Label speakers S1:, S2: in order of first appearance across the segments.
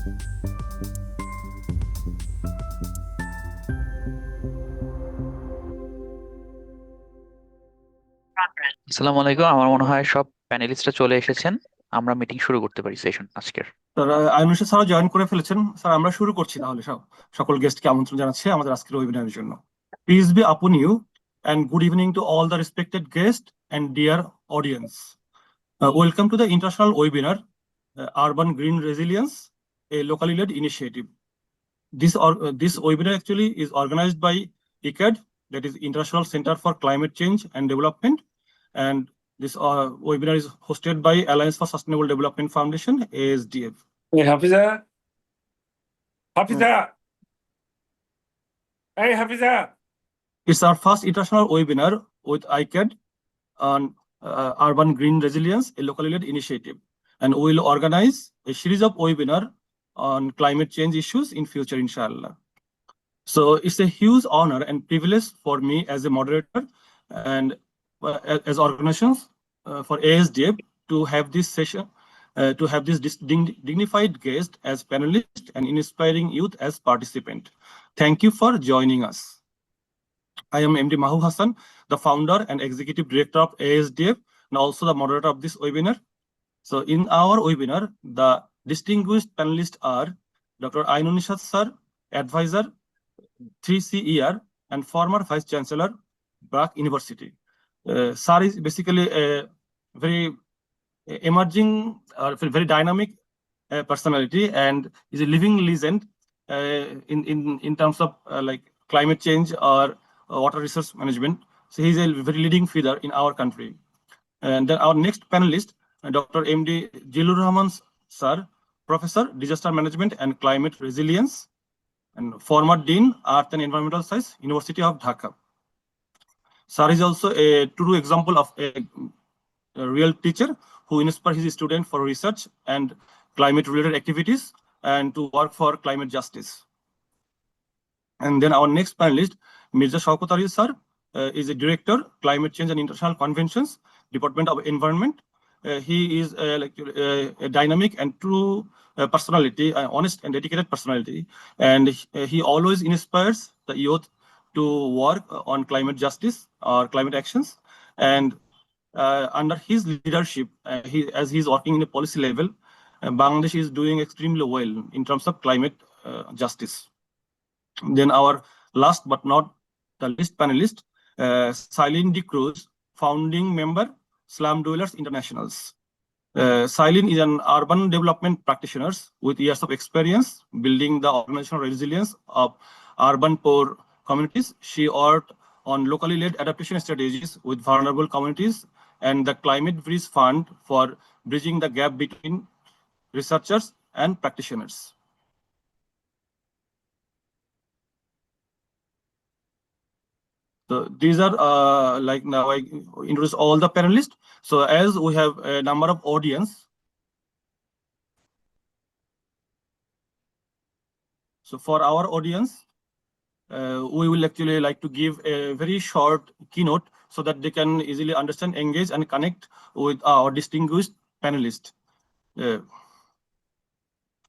S1: আসসালামু আলাইকুম। আমার মনে হয় সব প্যানেলিস্টরা চলে এসেছেন। আমরা মিটিং শুরু করতে পারি সেশন আজকের।
S2: স্যার আইনুষা স্যার জয়েন করে ফেলেছেন। স্যার আমরা শুরু করছি তাহলে সকল গেস্টকে আমন্ত্রণ জানাচ্ছি আমাদের আজকের ওয়েবিনারের জন্য। Peace be upon you and good evening to all the respected guest and dear audience. Welcome to the international webinar urban green resilience, a locally led initiative. This webinar actually is organized by ICCCAD, that is International Center for Climate Change and Development, and this webinar is hosted by Alliance for Sustainable Development Foundation, ASDF.
S3: Hey, Hafiza, hey, Hafiza.
S2: It's our first international webinar with ICCCAD on urban green resilience, a locally led initiative, and we will organize a series of webinar on climate change issues in future, inshallah. So it's a huge honor and privilege for me as a moderator and as organizations for ASDF to have this session, to have this dignified guest as panelist and inspiring youth as participant. Thank you for joining us. I am MD Mahu Hassan, the founder and executive director of ASDF and also the moderator of this webinar. So in our webinar, the distinguished panelists are Dr. Ainun Nishad sir, advisor 3CER and former Vice Chancellor, Brack University. Sir is basically a very emerging, very dynamic personality and is a living legend in terms of like climate change or water resource management. So he's a very leading figure in our country. And then our next panelist, Dr. MD Jilur Rahman sir, Professor, Disaster Management and Climate Resilience, and former Dean, Earth and Environmental Science, University of Dhaka. Sir is also a true example of a real teacher who inspires his students for research and climate-related activities and to work for climate justice. And then our next panelist, Mirza Shaukat Ali sir, is a director, Climate Change and International Conventions, Department of Environment. He is a dynamic and true personality, honest and dedicated personality, and he always inspires the youth to work on climate justice or climate actions. And under his leadership, as he's working in a policy level, Bangladesh is doing extremely well in terms of climate justice. Then our last but not the least panelist, Silene De Cruz, founding member, Slum Dwellers Internationals. Silene is an urban development practitioner with years of experience building the organizational resilience of urban poor communities. She worked on locally led adaptation strategies with vulnerable communities and the Climate Bridge Fund for bridging the gap between researchers and practitioners. So these are like now I introduce all the panelists. So as we have a number of audience, so for our audience, we will actually like to give a very short keynote so that they can easily understand, engage, and connect with our distinguished panelists.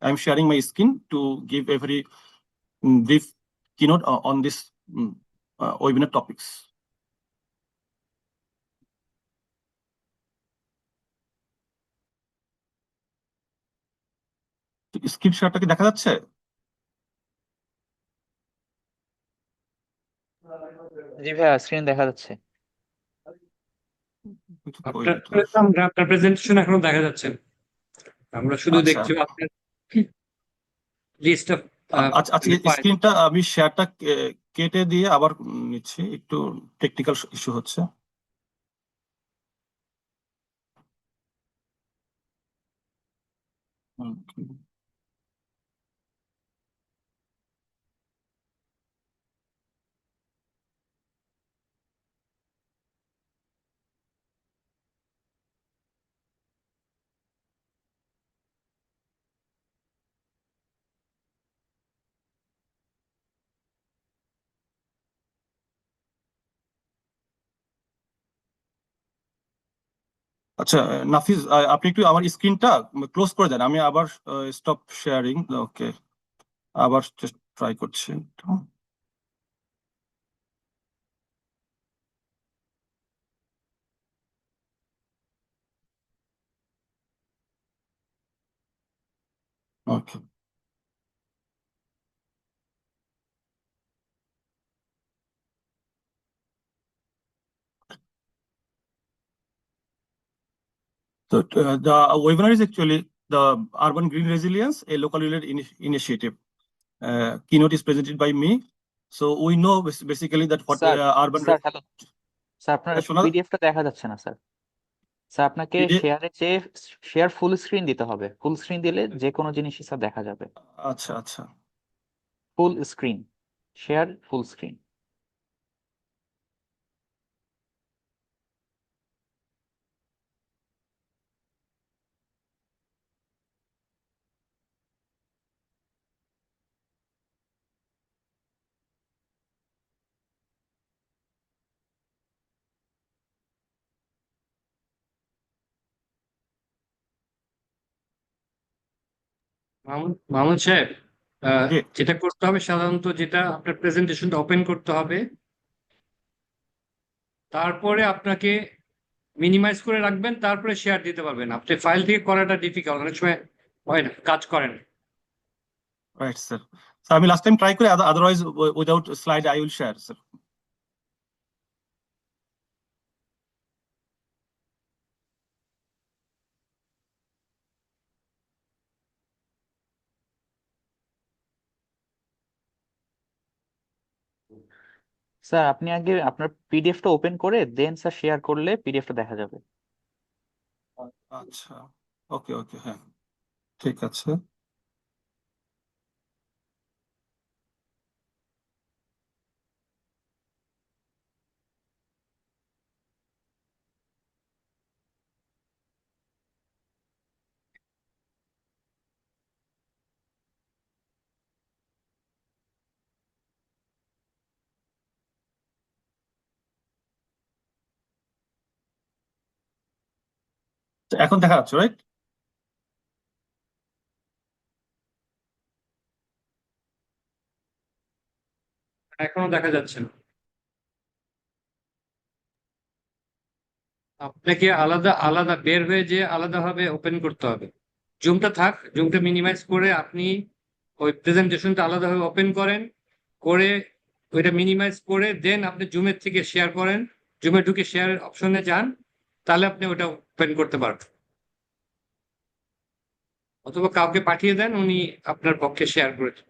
S2: I'm sharing my screen to give a very brief keynote on this webinar topics. Screen শেয়ারটা কি দেখা যাচ্ছে?
S1: জি ভাইয়া, screen দেখা যাচ্ছে।
S3: আপনার presentation এখনো দেখা যাচ্ছে, আমরা শুধু
S2: আচ্ছা
S3: দেখছি আপনার লিস্ট অফ
S2: আচ্ছা আচ্ছা, স্ক্রিনটা আমি শেয়ারটা কেটে দিয়ে আবার নিচ্ছি, একটু টেকনিক্যাল ইস্যু হচ্ছে। আচ্ছা নাফিজ, আপনি একটু আমার স্ক্রিনটা ক্লোজ করে দেন, আমি আবার স্টপ শেয়ারিং। ওকে, আবার ট্রাই করছি। ওকে, so the webinar is actually the Urban Green Resilience, a locally led initiative. Keynote is presented by me. So we know basically that what
S1: sir
S2: urban
S1: sir hello sir, আপনার
S2: শোনা
S1: পিডিএফটা দেখা যাচ্ছে না sir. Sir আপনাকে শেয়ারে চেয়ে share full screen দিতে হবে। ফুল স্ক্রিন দিলে যে কোনো জিনিসই স্যার দেখা যাবে।
S2: আচ্ছা আচ্ছা,
S1: full screen, share full screen.
S3: Mahmud সাহেব,
S2: জি
S3: যেটা করতে হবে সাধারণত, যেটা আপনার প্রেজেন্টেশনটা ওপেন করতে হবে, তারপরে আপনাকে মিনিমাইজ করে রাখবেন, তারপরে শেয়ার দিতে পারবেন। আপনি ফাইল থেকে করাটা ডিফিকাল্ট, অনেক সময় হয় না, কাজ করেন।
S2: Right sir. আমি লাস্ট টাইম ট্রাই করি, otherwise without slide I will share sir.
S1: Sir আপনি আগে আপনার পিডিএফটা ওপেন করে দেন স্যার শেয়ার করলে পিডিএফটা দেখা যাবে।
S2: আচ্ছা, ওকে ওকে, হ্যাঁ ঠিক আছে। এখন দেখা যাচ্ছে রাইট?
S3: এখনো দেখা যাচ্ছে না। আপনাকে আলাদা আলাদা বের হয়ে যে আলাদাভাবে ওপেন করতে হবে। জুমটা থাক, জুমটা মিনিমাইজ করে আপনি ওই প্রেজেন্টেশনটা আলাদাভাবে ওপেন করেন, করে ওইটা মিনিমাইজ করে দেন আপনি জুমের থেকে শেয়ার করেন, জুমে ঢুকে শেয়ার অপশনে যান, তাহলে আপনি ওটা ওপেন করতে পারবেন। অথবা কাউকে পাঠিয়ে দেন, উনি আপনার পক্ষে শেয়ার করে দেন।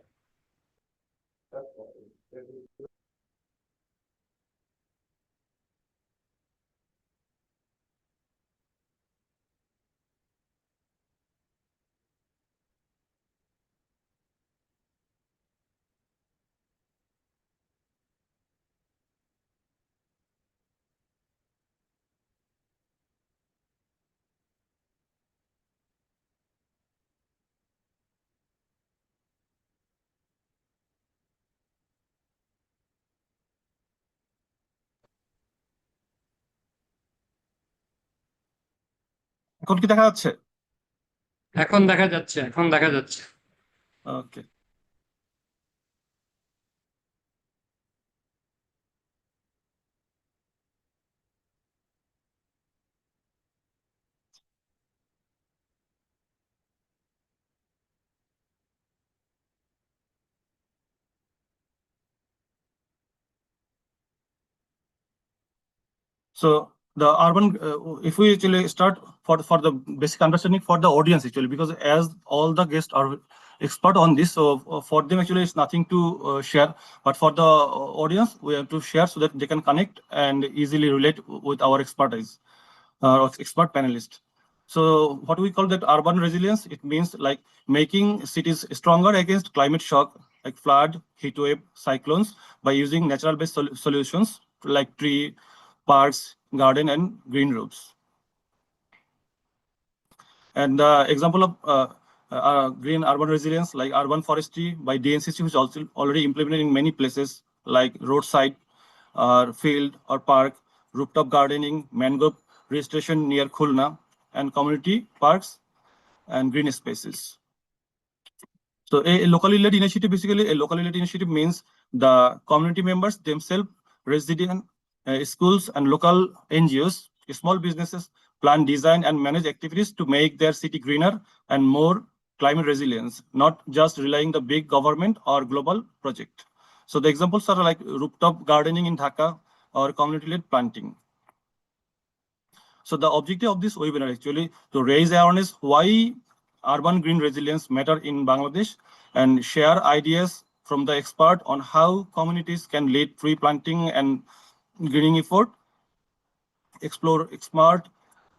S2: এখন কি দেখা যাচ্ছে?
S3: এখন দেখা যাচ্ছে, এখন দেখা যাচ্ছে।
S2: ওকে, so the urban, if we actually start for the basic understanding for the audience actually, because as all the guests are expert on this, so for them actually it's nothing to share, but for the audience we have to share so that they can connect and easily relate with our expertise, expert panelists. So what we call that urban resilience, it means like making cities stronger against climate shock like flood, heat wave, cyclones by using natural based solutions like tree, parks, garden, and green roofs. And the example of green urban resilience, like urban forestry by DNCC, which is also already implemented in many places like roadside, field or park, rooftop gardening, mangrove restoration near Khulna, and community parks and green spaces. So a locally led initiative, basically a locally led initiative means the community members themselves, resident schools and local NGOs, small businesses plan, design and manage activities to make their city greener and more climate resilient, not just relying the big government or global project. So the examples are like rooftop gardening in Dhaka or community led planting. So the objective of this webinar actually to raise awareness why urban green resilience matter in Bangladesh and share ideas from the expert on how communities can lead tree planting and greening effort, explore smart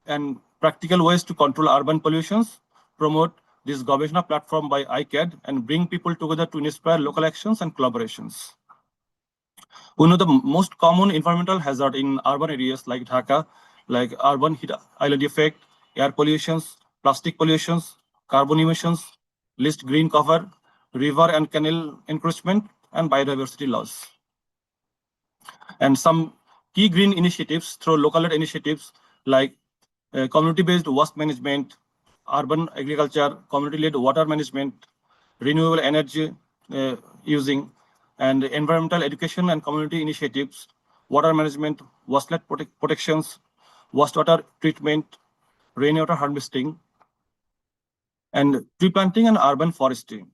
S2: and practical ways to control urban pollutions, promote this Gobeshona platform by ICCCAD, and bring people together to inspire local actions and collaborations. We know the most common environmental hazard in urban areas like Dhaka, like urban heat island effect, air pollutions, plastic pollutions, carbon emissions, least green cover, river and canal encroachment, and biodiversity loss. And some key green initiatives through local initiatives like community-based waste management, urban agriculture, community-led water management, renewable energy using, and environmental education and community initiatives, water management, wasteland protections, wastewater treatment, rainwater harvesting, and tree planting and urban forestry.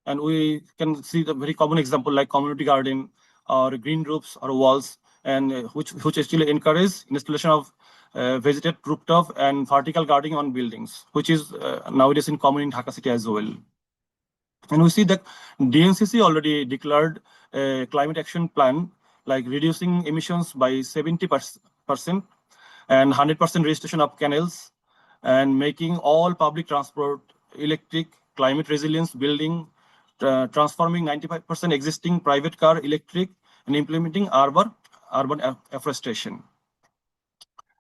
S2: And we can see the very common example like community garden or green roofs or walls, and which actually encourage installation of vegetated rooftop and vertical gardening on buildings, which is nowadays in common in Dhaka city as well. And we see that DNCC already declared a climate action plan, like reducing emissions by 70% and 100% registration of canals, and making all public transport electric, climate resilience building, transforming 95% existing private car electric, and implementing urban afforestation.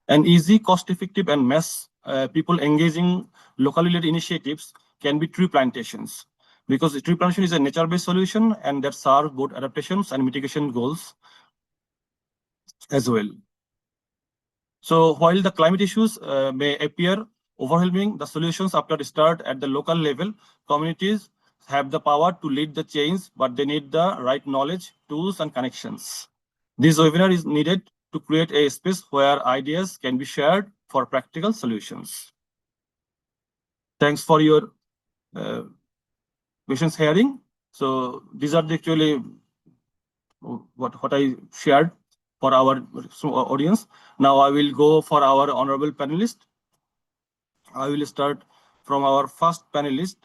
S2: And easy, cost-effective, and mass people engaging locally led initiatives can be tree plantations, because tree plantation is a nature-based solution and that serves both adaptations and mitigation goals as well. So while the climate issues may appear overwhelming, the solutions after start at the local level, communities have the power to lead the change, but they need the right knowledge, tools, and connections. This webinar is needed to create a space where ideas can be shared for practical solutions. Thanks for your patience hearing. So these are the actually what I shared for our audience. Now I will go for our honorable panelist. I will start from our first panelist.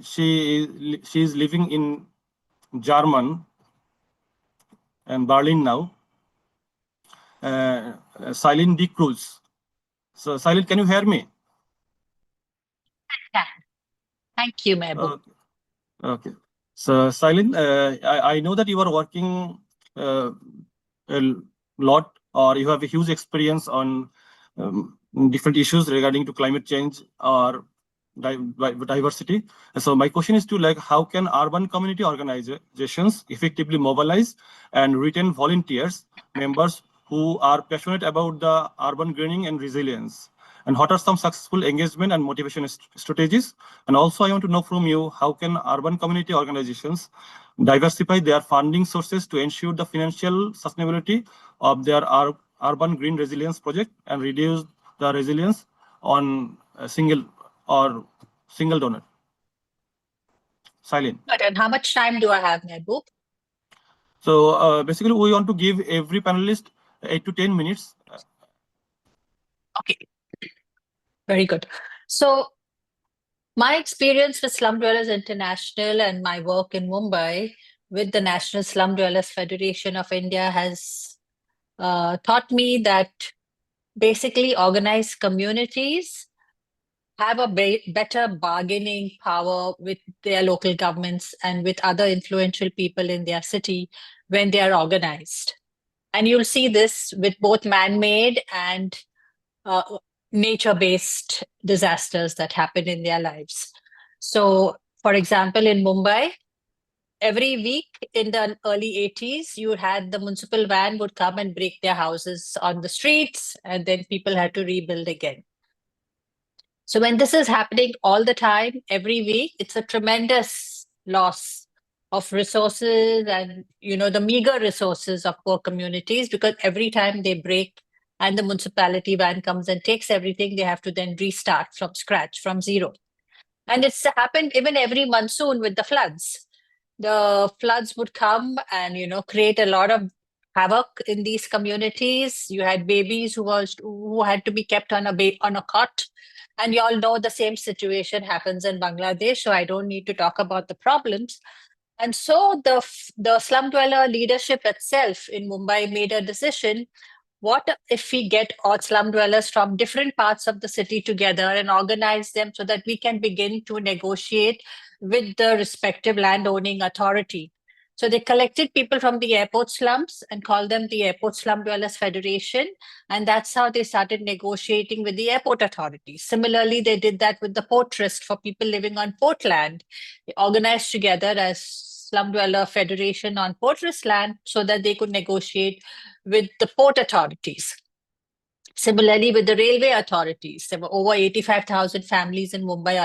S2: She is living in German and Berlin now. Silene D. Cruz. So Silene, can you hear me?
S4: Yeah. Thank you, Mehboob.
S2: Okay. So Silene, I know that you are working a lot, or you have a huge experience on different issues regarding to climate change or diversity. So my question is to like, how can urban community organizations effectively mobilize and retain volunteers, members who are passionate about the urban greening and resilience? And what are some successful engagement and motivation strategies? And also I want to know from you, how can urban community organizations diversify their funding sources to ensure the financial sustainability of their urban green resilience project and reduce the resilience on a single donor? Silene.
S4: But and how much time do I have, Mehboob?
S2: So basically, we want to give every panelist 8 to 10 minutes.
S4: Okay. Very good. So my experience with Slum Dwellers International and my work in Mumbai with the National Slum Dwellers Federation of India has taught me that basically organized communities have a better bargaining power with their local governments and with other influential people in their city when they are organized. And you'll see this with both man-made and nature-based disasters that happen in their lives. So, for example, in Mumbai, every week in the early 80s, you had the municipal van would come and break their houses on the streets, and then people had to rebuild again. So when this is happening all the time, every week, it's a tremendous loss of resources and, the meager resources of poor communities, because every time they break and the municipality van comes and takes everything, they have to then restart from scratch, from zero. And it's happened even every monsoon with the floods. The floods would come and, create a lot of havoc in these communities. You had babies who had to be kept on a cot. And you all know the same situation happens in Bangladesh, so I don't need to talk about the problems. And so the slum dweller leadership itself in Mumbai made a decision. What if we get all slum dwellers from different parts of the city together and organize them so that we can begin to negotiate with the respective landowning authority? So they collected people from the airport slums and called them the Airport Slum Dwellers Federation. And that's how they started negotiating with the airport authorities. Similarly, they did that with the Port Trust for people living on port land. They organized together as Slum Dweller Federation on Port Trust land so that they could negotiate with the port authorities. Similarly, with the railway authorities, there were over 85,000 families in Mumbai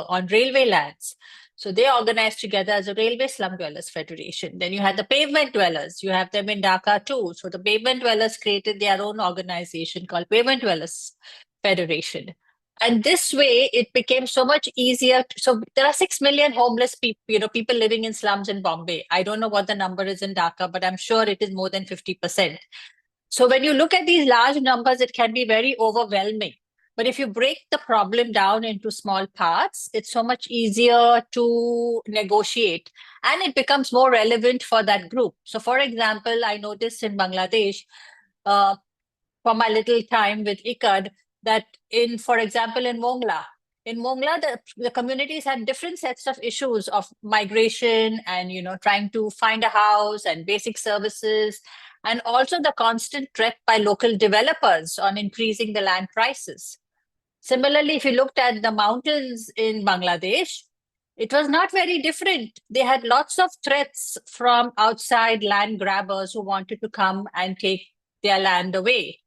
S4: on railway lands. So they organized together as a Railway Slum Dwellers Federation. Then you had the pavement dwellers. You have them in Dhaka too. So the pavement dwellers created their own organization called Pavement Dwellers Federation. And this way, it became so much easier. So there are 6 million homeless people, people living in slums in Bombay. I don't know what the number is in Dhaka, but I'm sure it is more than 50%. So when you look at these large numbers, it can be very overwhelming. But if you break the problem down into small parts, it's so much easier to negotiate and it becomes more relevant for that group. So for example, I noticed in Bangladesh, for my little time with ICCCAD, that for example, in Mongla, the communities had different sets of issues of migration and, trying to find a house and basic services, and also the constant threat by local developers on increasing the land prices. Similarly, if you looked at the mountains in Bangladesh, it was not very different. They had lots of threats from outside land grabbers who wanted to come and take their land away.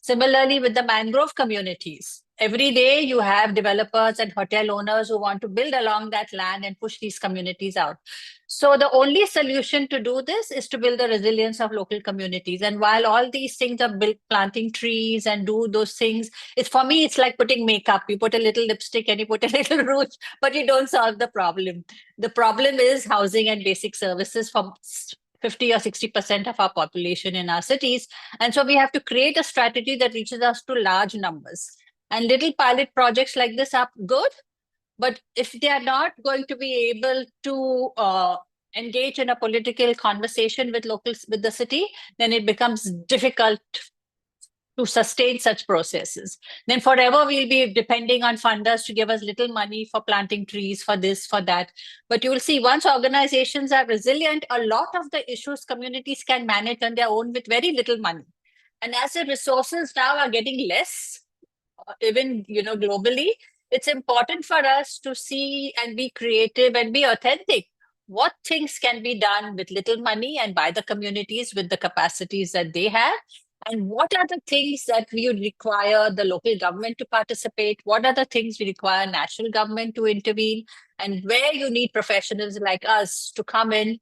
S4: Similarly, with the mangrove communities, every day you have developers and hotel owners who want to build along that land and push these communities out. So the only solution to do this is to build the resilience of local communities. And while all these things are built, planting trees and do those things, for me, it's like putting makeup. You put a little lipstick and you put a little rouge, but you don't solve the problem. The problem is housing and basic services for 50 or 60% of our population in our cities. And so we have to create a strategy that reaches us to large numbers. And little pilot projects like this are good, but if they are not going to be able to engage in a political conversation with the city, then it becomes difficult to sustain such processes. Then forever we'll be depending on funders to give us little money for planting trees, for this, for that. But you will see once organizations are resilient, a lot of the issues communities can manage on their own with very little money. And as the resources now are getting less, even globally, it's important for us to see and be creative and be authentic. What things can be done with little money and by the communities with the capacities that they have? And what are the things that we would require the local government to participate? What are the things we require national government to intervene? And where you need professionals like us to come in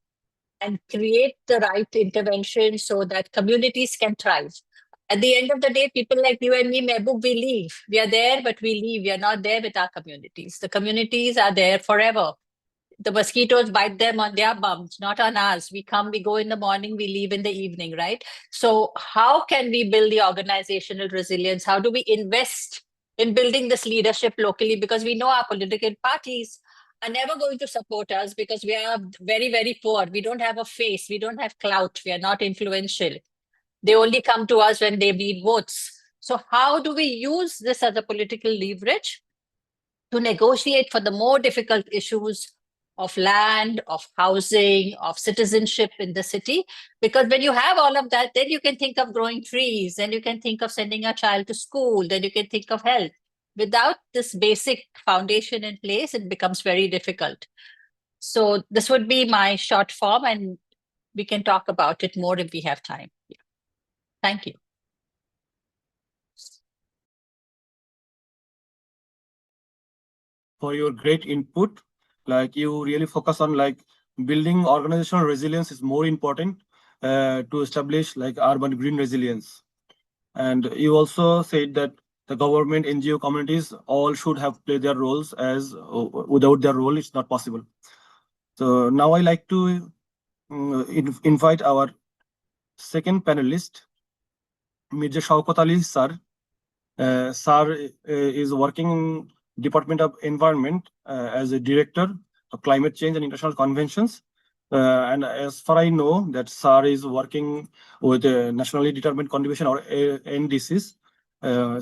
S4: and create the right intervention so that communities can thrive. At the end of the day, people like you and me, Mehboob, we leave. We are there, but we leave. We are not there with our communities. The communities are there forever. The mosquitoes bite them on their bums, not on us. We come, we go in the morning, we leave in the evening, right? So how can we build the organizational resilience? How do we invest in building this leadership locally? Because we know our political parties are never going to support us because we are very, very poor. We don't have a face. We don't have clout. We are not influential. They only come to us when they need votes. So how do we use this as a political leverage to negotiate for the more difficult issues of land, of housing, of citizenship in the city? Because when you have all of that, then you can think of growing trees, then you can think of sending a child to school, then you can think of health. Without this basic foundation in place, it becomes very difficult. So this would be my short form, and we can talk about it more if we have time. Yeah. Thank you.
S2: for your great input. Like you really focus on like building organizational resilience is more important to establish like urban green resilience. And you also said that the government, NGO communities all should have played their roles, as without their role it's not possible. So now I like to invite our second panelist, Mirza Shaukat Ali sir. Sir is working in Department of Environment as a director of climate change and international conventions. And as far I know, that sir is working with nationally determined contribution or NDCs.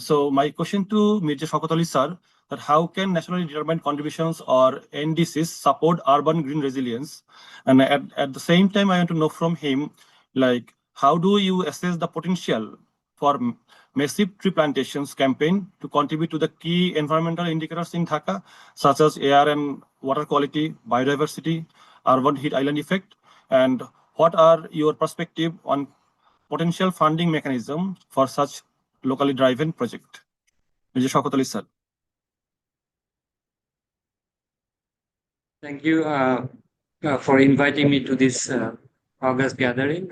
S2: So my question to Mirza Shaukat Ali sir, that how can nationally determined contributions or NDCs support urban green resilience? And at the same time, I want to know from him, like, how do you assess the potential for massive tree plantations campaign to contribute to the key environmental indicators in Dhaka, such as air and water quality, biodiversity, urban heat island effect? And what are your perspective on potential funding mechanism for such locally driven project? Mr. Shaukat Ali sir.
S3: Thank you for inviting me to this August gathering.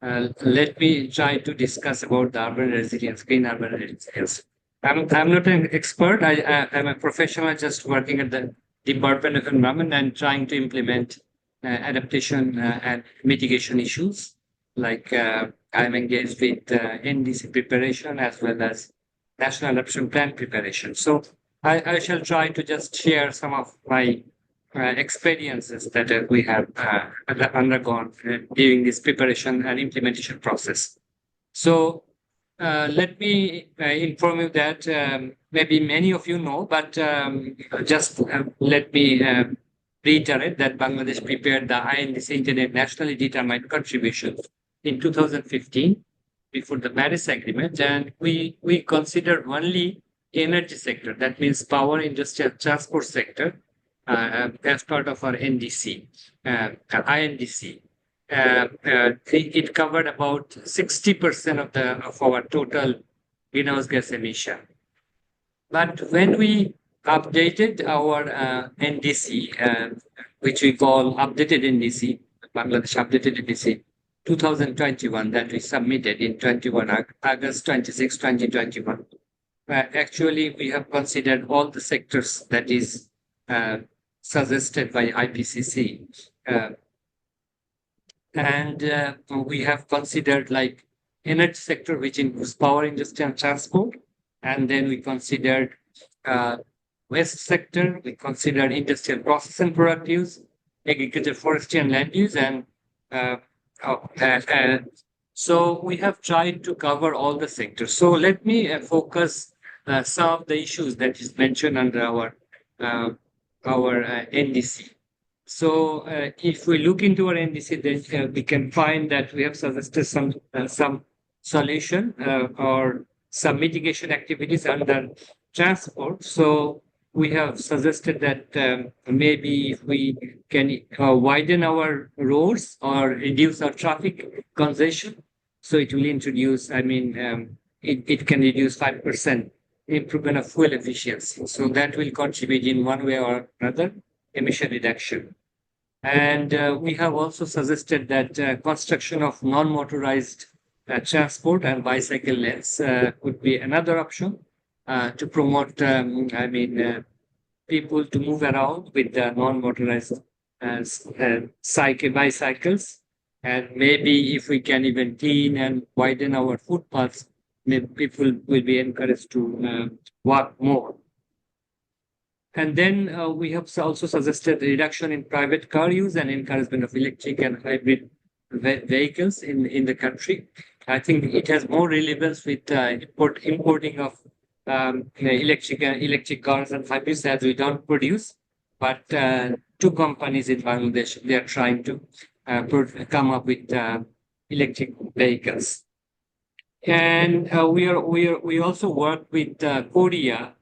S3: Let me try to discuss about the urban resilience, green urban resilience. I'm not an expert. I'm a professional just working at the Department of Environment and trying to implement adaptation and mitigation issues. Like I'm engaged with NDC preparation as well as National Adaptation Plan preparation. So I shall try to just share some of my experiences that we have undergone during this preparation and implementation process. So let me inform you that maybe many of you know, but just let me reiterate that Bangladesh prepared the INDC Internet Nationally Determined Contributions in 2015 before the Paris Agreement, and we considered only energy sector, that means power, industrial, transport sector, as part of our NDC, INDC. It covered about 60% of our total greenhouse gas emission. But when we updated our NDC, which we call updated NDC, Bangladesh updated NDC 2021, that we submitted in August 26, 2021. Actually, we have considered all the sectors that is suggested by IPCC. And we have considered like energy sector, which includes power, industry, and transport. And then we considered waste sector, we considered industrial process and product use, agriculture, forestry, and land use. And so we have tried to cover all the sectors. So let me focus some of the issues that is mentioned under our NDC. So if we look into our NDC, then we can find that we have suggested some solution or some mitigation activities under transport. So we have suggested that maybe if we can widen our roads or reduce our traffic congestion, so it will introduce, it can reduce 5% improvement of fuel efficiency. So that will contribute in one way or another emission reduction. And we have also suggested that construction of non-motorized transport and bicycle lanes could be another option to promote, people to move around with non-motorized bicycles. And maybe if we can even clean and widen our footpaths, maybe people will be encouraged to walk more. And then we have also suggested reduction in private car use and encouragement of electric and hybrid vehicles in the country. I think it has more relevance with importing of electric cars and hybrids, as we don't produce. But two companies in Bangladesh, they are trying to come up with electric vehicles. And we also work with Korea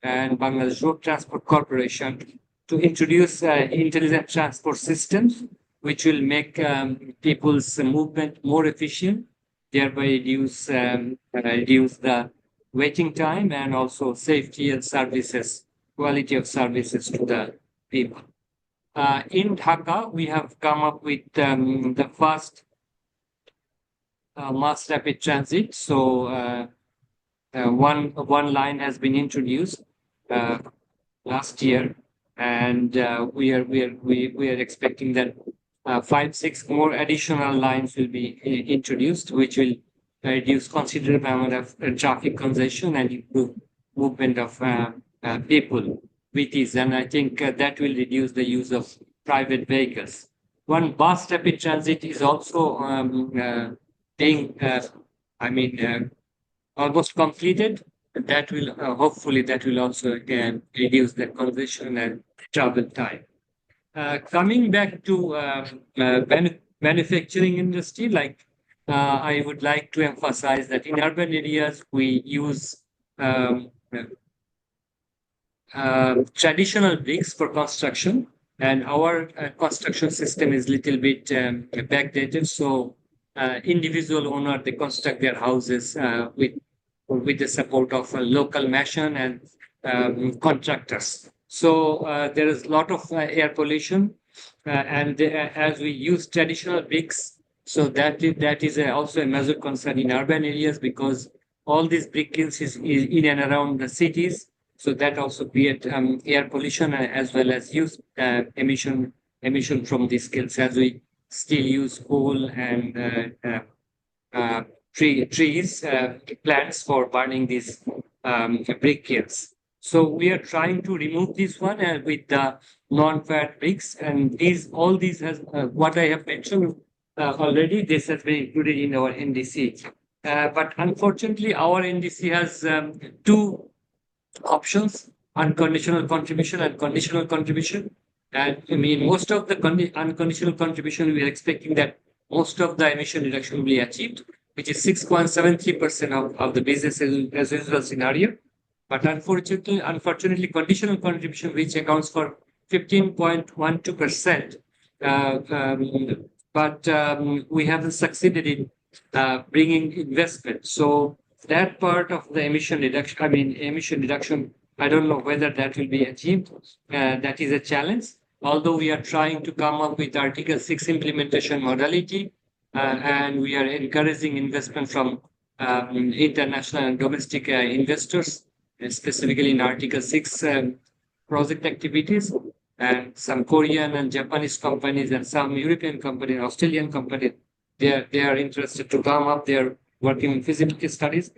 S3: and Bangladesh Road Transport Corporation to introduce intelligent transport systems, which will make people's movement more efficient, thereby reduce the waiting time and also safety and services quality of services to the people. In Dhaka, we have come up with the first mass rapid transit. So one line has been introduced last year, and we are expecting that 5-6 more additional lines will be introduced, which will reduce considerable amount of traffic congestion and improve movement of people with ease. And I think that will reduce the use of private vehicles. One bus rapid transit is also being, almost completed. That will hopefully also reduce the congestion and travel time. Coming back to manufacturing industry, I would like to emphasize that in urban areas we use traditional bricks for construction, and our construction system is little bit backdated. So individual owner, they construct their houses with the support of a local mason and contractors. So there is a lot of air pollution, and as we use traditional bricks, so that is also a major concern in urban areas, because all these brick kilns is in and around the cities. So that also create air pollution as well as use emission from these kilns, as we still use coal and plants for burning these brick kilns. So we are trying to remove this one with the non-fat bricks, and all these has what I have mentioned already. This has been included in our NDC, but unfortunately, our NDC has two options: unconditional contribution and conditional contribution. And I mean, most of the unconditional contribution, we are expecting that most of the emission reduction will be achieved, which is 6.73% of the business as usual scenario. But unfortunately, conditional contribution, which accounts for 15.12%, but we haven't succeeded in bringing investment. So that part of the emission reduction, I don't know whether that will be achieved. That is a challenge. Although we are trying to come up with Article 6 implementation modality, and we are encouraging investment from international and domestic investors, specifically in Article 6 project activities, and some Korean and Japanese companies and some European companies, Australian companies, they are interested to come up. They are working on feasibility studies.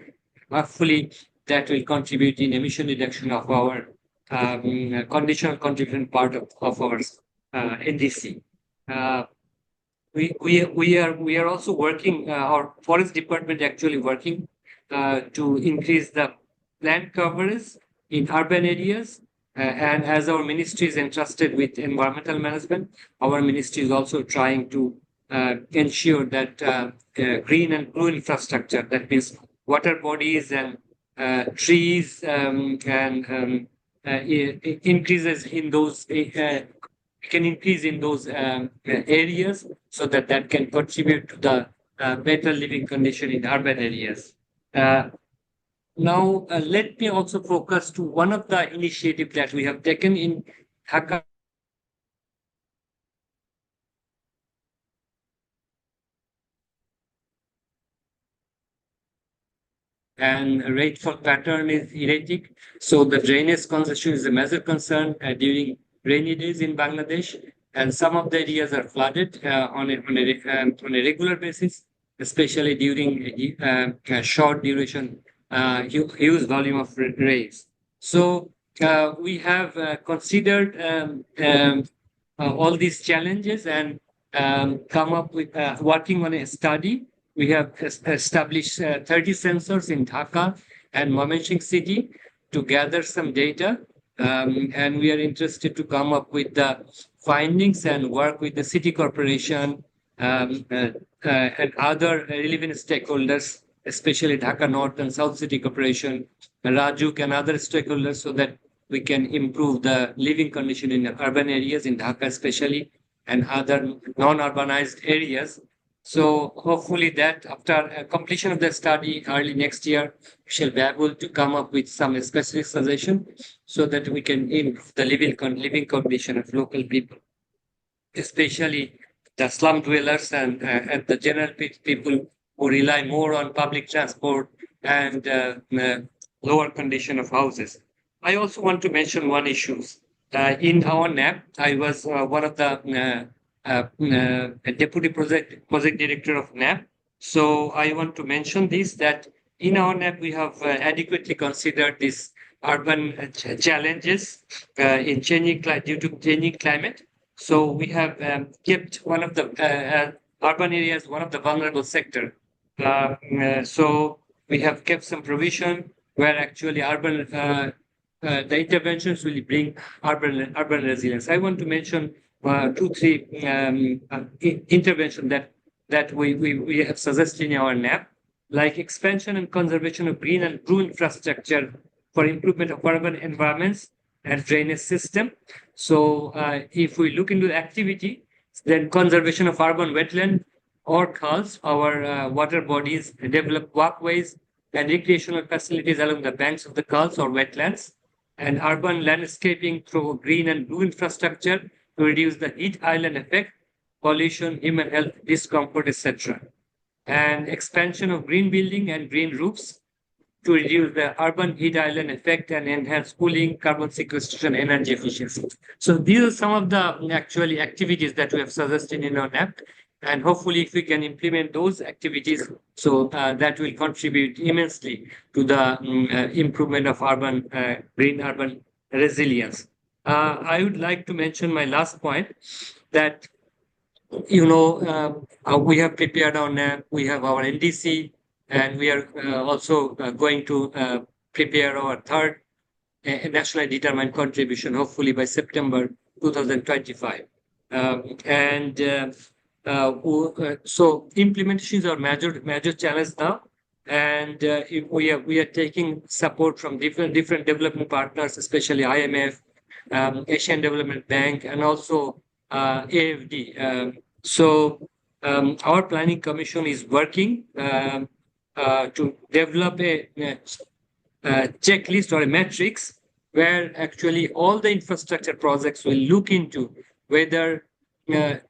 S3: Hopefully, that will contribute in emission reduction of our conditional contribution part of our NDC. We are also working. Our forest department actually working to increase the land coverage in urban areas. And as our ministry is entrusted with environmental management, our ministry is also trying to ensure that green and blue infrastructure, that means water bodies and trees increases in those can increase in those areas, so that can contribute to the better living condition in urban areas. Now, let me also focus to one of the initiatives that we have taken in Dhaka. And rainfall pattern is erratic. So the drainage congestion is a major concern during rainy days in Bangladesh. And some of the areas are flooded on a regular basis, especially during a short duration, huge volume of rains. So we have considered all these challenges and come up with working on a study. We have established 30 sensors in Dhaka and Mymensingh city to gather some data. And we are interested to come up with the findings and work with the city corporation and other relevant stakeholders, especially Dhaka North and South City Corporation, Rajuk and other stakeholders, so that we can improve the living condition in urban areas in Dhaka especially, and other non-urbanized areas, So hopefully that after completion of the study early next year, we shall be able to come up with some specific suggestion so that we can improve the living condition of local people, especially the slum dwellers and the general people who rely more on public transport and lower condition of houses. I also want to mention one issue. In our NAP, I was one of the deputy project director of NAP. So I want to mention this, that in our NAP we have adequately considered these urban challenges in due to changing climate. So we have kept one of the urban areas one of the vulnerable sector. So we have kept some provision where actually the interventions will bring urban resilience. I want to mention 2-3 intervention that we have suggested in our NAP, like expansion and conservation of green and blue infrastructure for improvement of urban environments and drainage system. So if we look into the activity, then conservation of urban wetland or khals, our water bodies, develop walkways and recreational facilities along the banks of the khals or wetlands, and urban landscaping through green and blue infrastructure to reduce the heat island effect, pollution, human health, discomfort, etc. And expansion of green building and green roofs to reduce the urban heat island effect and enhance cooling, carbon sequestration, energy efficiency. So these are some of the actually activities that we have suggested in our NAP. And hopefully if we can implement those activities, so that will contribute immensely to the improvement of green urban resilience. I would like to mention my last point, that we have prepared our NAP, we have our NDC, and we are also going to prepare our third nationally determined contribution, hopefully by September 2025. So implementation is our major challenge now, and we are taking support from different development partners, especially IMF, Asian Development Bank, and also AFD. Our planning commission is working to develop a checklist or a matrix where actually all the infrastructure projects will look into whether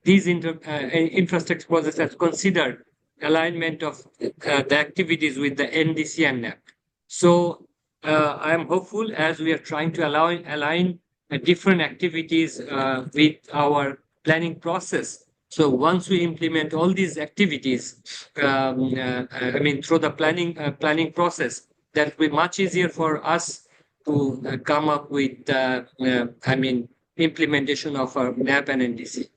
S3: these infrastructure projects have considered alignment of the activities with the NDC and NAP. So I am hopeful, as we are trying to align different activities with our planning process. So once we implement all these activities, through the planning process, that will be much easier for us to come up with, implementation of our NAP and NDC.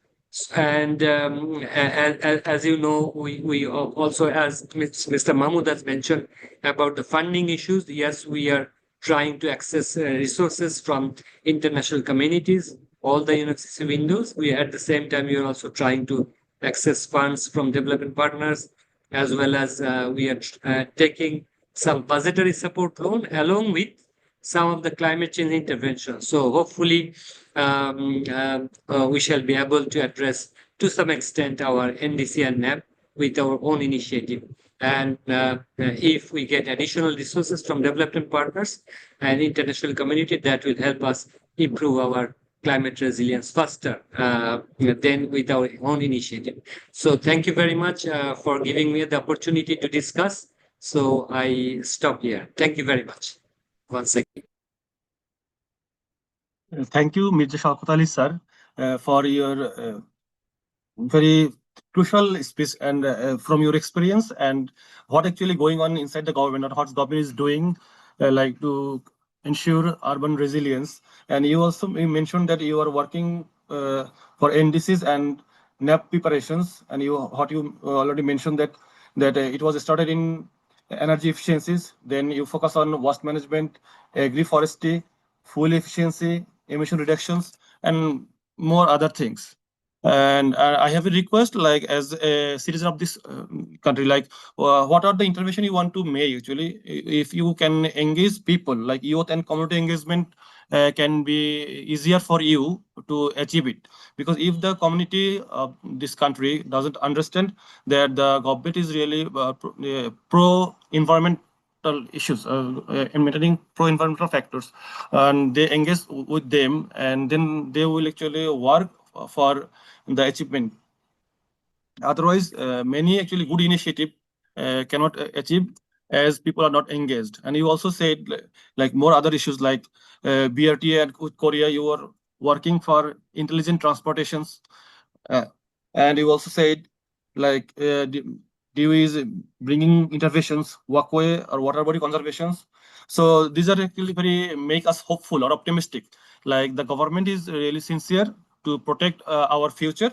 S3: And as you know, we also, as Mr. Mahmood has mentioned about the funding issues, yes, we are trying to access resources from international communities, all the UNFCCC windows. We at the same time, we are also trying to access funds from development partners, as well as we are taking some budgetary support loan along with some of the climate change interventions. So hopefully we shall be able to address to some extent our NDC and NAP with our own initiative. And if we get additional resources from development partners and international community, that will help us improve our climate resilience faster than with our own initiative. So thank you very much for giving me the opportunity to discuss. So I stop here. Thank you very much. Once again.
S2: Thank you, Mirza Shaukat Ali sir, for your very crucial speech and from your experience and what actually going on inside the government or what government is doing like to ensure urban resilience. And you also mentioned that you are working for NDCs and NAP preparations, and you already mentioned that it was started in energy efficiencies, then you focus on waste management, agroforestry, fuel efficiency, emission reductions, and more other things. And I have a request, like as a citizen of this country, like what are the intervention you want to make actually? If you can engage people like youth and community engagement can be easier for you to achieve it. Because if the community of this country doesn't understand that the government is really pro-environmental issues and maintaining pro-environmental factors, and they engage with them, and then they will actually work for the achievement. Otherwise, many actually good initiative cannot achieve as people are not engaged. And you also said like more other issues like BRT and with Korea, you are working for intelligent transportations. And you also said like DOE is bringing interventions, walkway or water body conservations. So these are actually very make us hopeful or optimistic. Like the government is really sincere to protect our future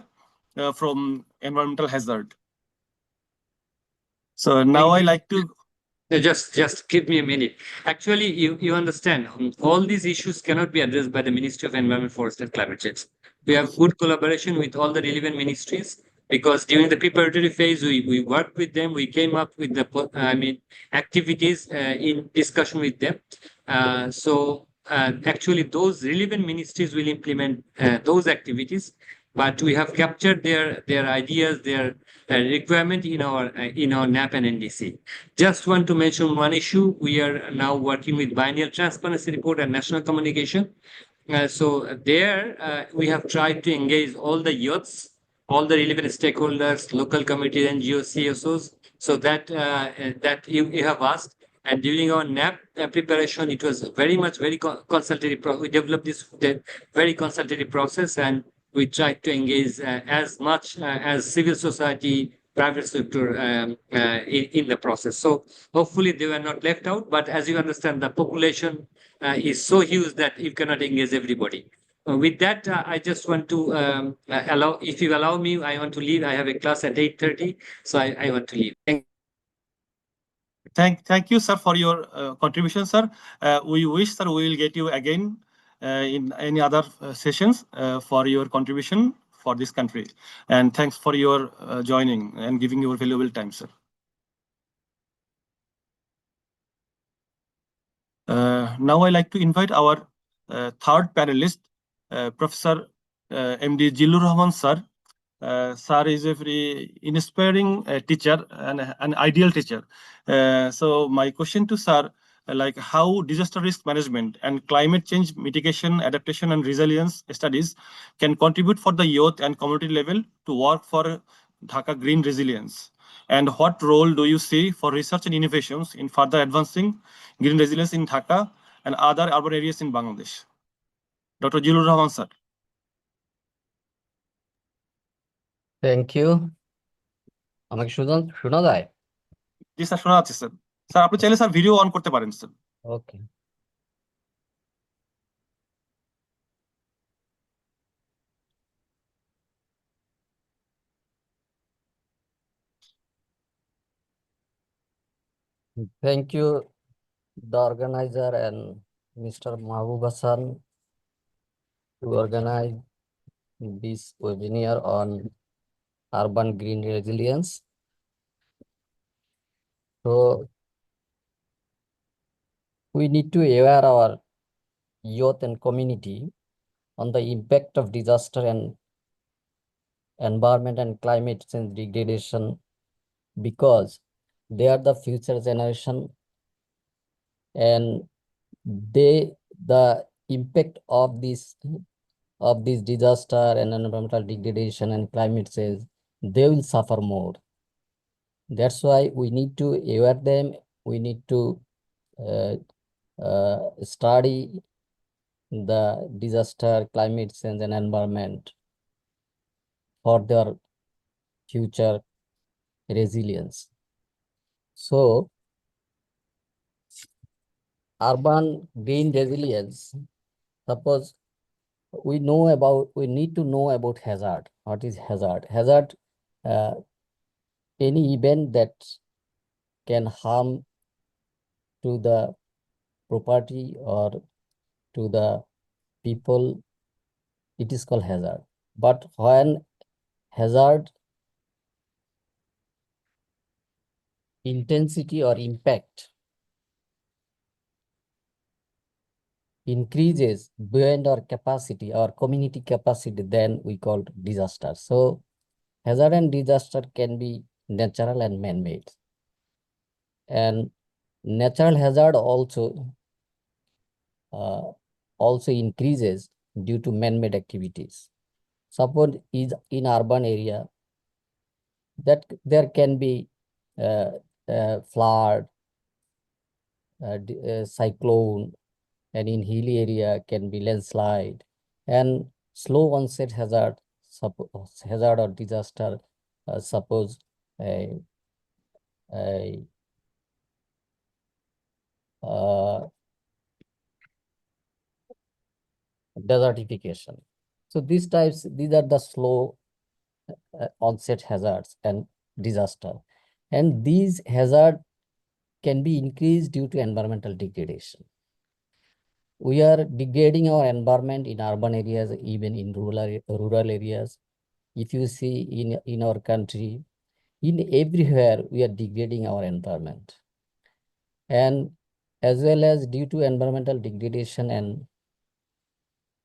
S2: from environmental hazard. So now I like to
S3: Just give me a minute. Actually, you understand, all these issues cannot be addressed by the Ministry of Environment, Forest and Climate Change. We have good collaboration with all the relevant ministries because during the preparatory phase, we worked with them. We came up with the activities in discussion with them. Actually, those relevant ministries will implement those activities. But we have captured their ideas, their requirement in our NAP and NDC. Just want to mention one issue. We are now working with biennial transparency report and national communication. We have tried to engage all the youths, all the relevant stakeholders, local committees, NGOs, CSOs, so that you have asked. And during our NAP preparation, it was very consultative. We developed this very consultative process, and we tried to engage as much as civil society, private sector in the process. So hopefully they were not left out. But as you understand, the population is so huge that you cannot engage everybody. With that, I just want to if you allow me, I want to leave. I have a class at 8:30, so I want to leave.
S2: thank you, sir, for your contribution, sir. We wish, sir, we will get you again in any other sessions for your contribution for this country. And thanks for your joining and giving your valuable time, sir. Now I like to invite our third panelist, Professor MD Jilur Rahman, sir. Sir is a very inspiring teacher and an ideal teacher. So my question to sir, like how disaster risk management and climate change mitigation, adaptation and resilience studies can contribute for the youth and community level to work for Dhaka green resilience? And what role do you see for research and innovations in further advancing green resilience in Dhaka and other urban areas in Bangladesh? Dr. Jilur Rahman, sir.
S5: Thank you আমাকে শোনা যায়
S2: জি sir, শোনা যাচ্ছে sir. Sir আপনি চাইলে sir video on করতে পারেন sir.
S5: Okay thank you the organizer and Mr. Mahbub Hassan to organize this webinar on urban green resilience. So we need to aware our youth and community on the impact of disaster and environment and climate change degradation, because they are the future generation, and the impact of this disaster and environmental degradation and climate change, they will suffer more. That's why we need to aware them. We need to study the disaster, climate change and environment for their future resilience. So urban green resilience, suppose we need to know about hazard. What is hazard? Hazard, any event that can harm to the property or to the people, it is called hazard. But when hazard intensity or impact increases beyond our capacity, our community capacity, then we call disaster. So hazard and disaster can be natural and man-made. And natural hazard also increases due to man-made activities. Suppose is in urban area that there can be flood, cyclone, and in hilly area can be landslide, and slow onset hazard or disaster, suppose a, a desertification. So these are the slow onset hazards and disaster. And these hazards can be increased due to environmental degradation. We are degrading our environment in urban areas, even in rural areas. If you see in our country, in everywhere, we are degrading our environment. And as well as due to environmental degradation and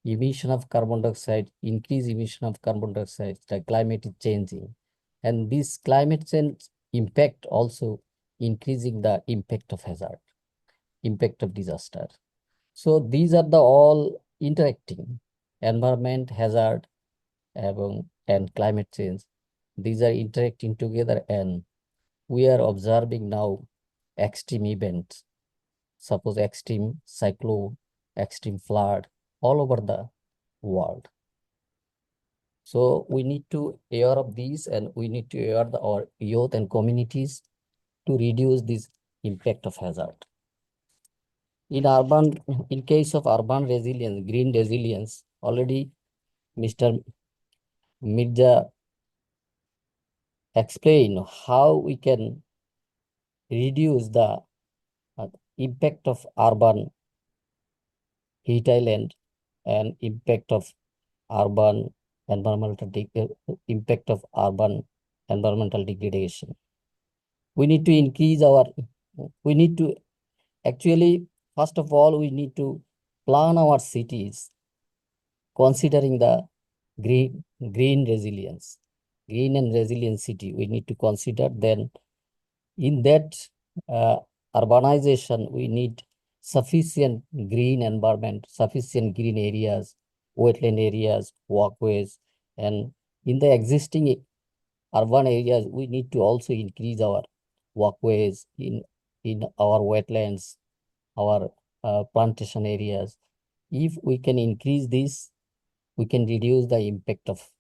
S5: emission of carbon dioxide, increased emission of carbon dioxide, the climate is changing. And this climate change impact also increasing the impact of hazard, impact of disaster. So these are the all interacting environment, hazard, and climate change. These are interacting together, and we are observing now extreme events, suppose extreme cyclone, extreme flood all over the world. So we need to aware of these, and we need to aware our youth and communities to reduce this impact of hazard. In case of urban resilience, green resilience, already Mr. Mirza explained how we can reduce the impact of urban heat island and impact of urban impact of urban environmental degradation. We need to actually, first of all, we need to plan our cities considering the green resilience, green and resilient city. We need to consider then in that urbanization, we need sufficient green environment, sufficient green areas, wetland areas, walkways, and in the existing urban areas, we need to also increase our walkways in our wetlands, our plantation areas. If we can increase this, we can reduce the impact of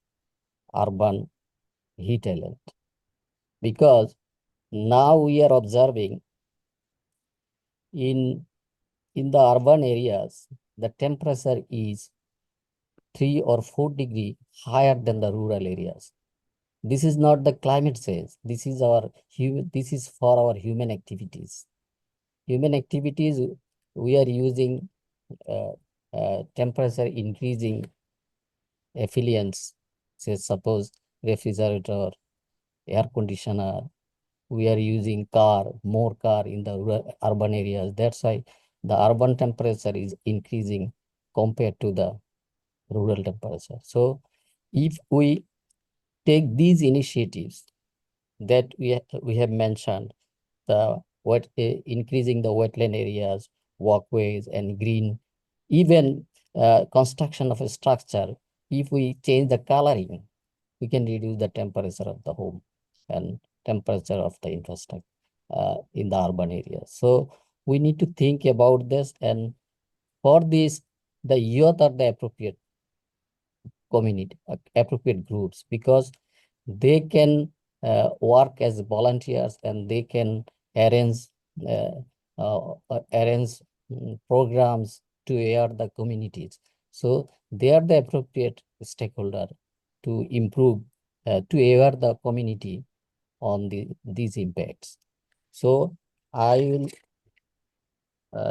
S5: urban heat island. Because now we are observing in the urban areas, the temperature is 3 or 4 degree higher than the rural areas. This is not the climate change. This is for our human activities. Human activities, we are using temperature increasing effluents, say suppose refrigerator, air conditioner. We are using more car in the urban areas. That's why the urban temperature is increasing compared to the rural temperature. So if we take these initiatives that we have mentioned, increasing the wetland areas, walkways, and green, even construction of a structure, if we change the coloring, we can reduce the temperature of the home and temperature of the infrastructure in the urban areas. So we need to think about this, and for this, the youth are the appropriate community, appropriate groups, because they can work as volunteers and they can arrange programs to aware the communities. So they are the appropriate stakeholder to improve, to aware the community on these impacts. So I will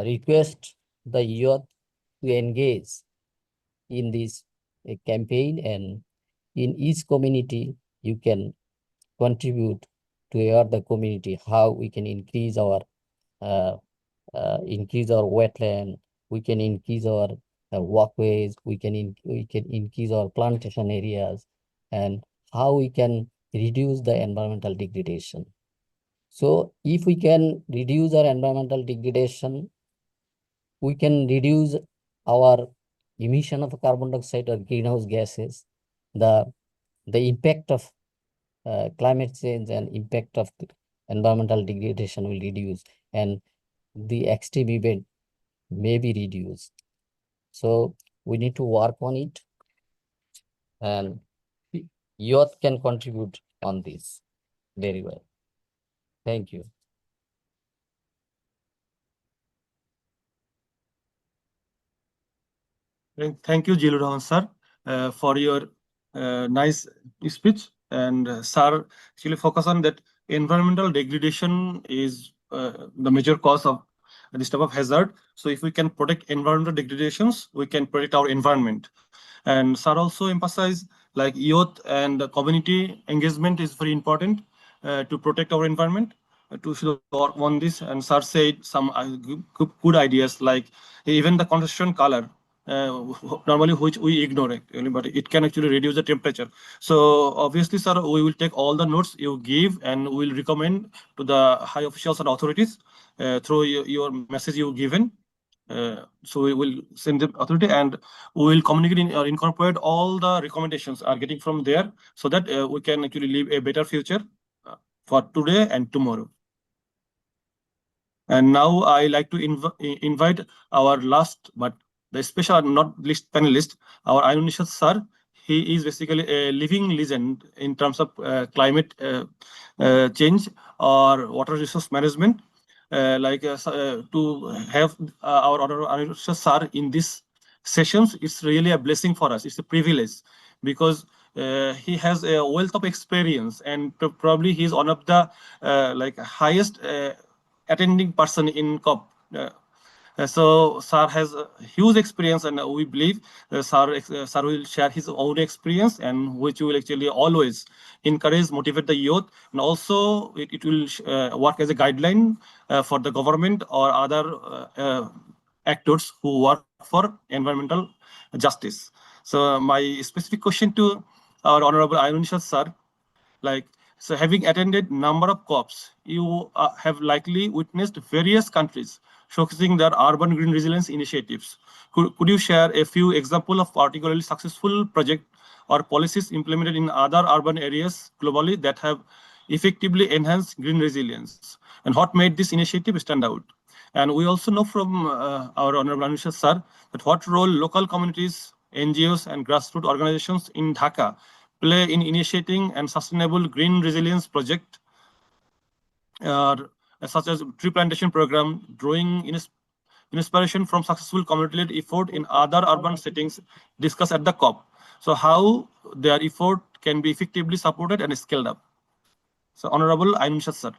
S5: request the youth to engage in this campaign, and in each community you can contribute to aware the community how we can increase our wetland, we can increase our walkways, we can increase our plantation areas, and how we can reduce the environmental degradation. So if we can reduce our environmental degradation, we can reduce our emission of carbon dioxide or greenhouse gases. The impact of climate change and impact of environmental degradation will reduce, and the extreme event may be reduced. So we need to work on it, and youth can contribute on this very well. Thank you.
S2: Thank you, Jilur Rahman sir, for your nice speech. And sir actually focus on that environmental degradation is the major cause of this type of hazard. So if we can protect environmental degradations, we can protect our environment. And sir also emphasize like youth and community engagement is very important to protect our environment. To should work on this, and sir said some good ideas like even the construction color. Normally which we ignore actually, but it can actually reduce the temperature. So obviously, sir, we will take all the notes you give and we will recommend to the high officials and authorities through your message you given. So we will send the authority and we will communicate or incorporate all the recommendations are getting from there, so that we can actually live a better future for today and tomorrow. And now I like to invite our last, but the special not least panelist, our Ayunisha sir. He is basically a living legend in terms of climate change or water resource management. To have our Honorable Ayunisha sir in this sessions, it's really a blessing for us. It's a privilege because he has a wealth of experience, and probably he's one of the highest attending person in COP. So sir has a huge experience, and we believe sir will share his own experience, and which will actually always encourage, motivate the youth, and also it will work as a guideline for the government or other actors who work for environmental justice. So my specific question to our Honorable Ayunisha sir, so having attended number of COPs, you have likely witnessed various countries showcasing their urban green resilience initiatives. Could you share a few examples of particularly successful projects or policies implemented in other urban areas globally that have effectively enhanced green resilience? And what made this initiative stand out? And we also know from our Honorable Ayunisha sir that what role local communities, NGOs, and grassroots organizations in Dhaka play in initiating and sustainable green resilience project, such as tree plantation program, drawing inspiration from successful community-led effort in other urban settings discussed at the COP. So how their effort can be effectively supported and scaled up. So Honorable Ayunisha sir.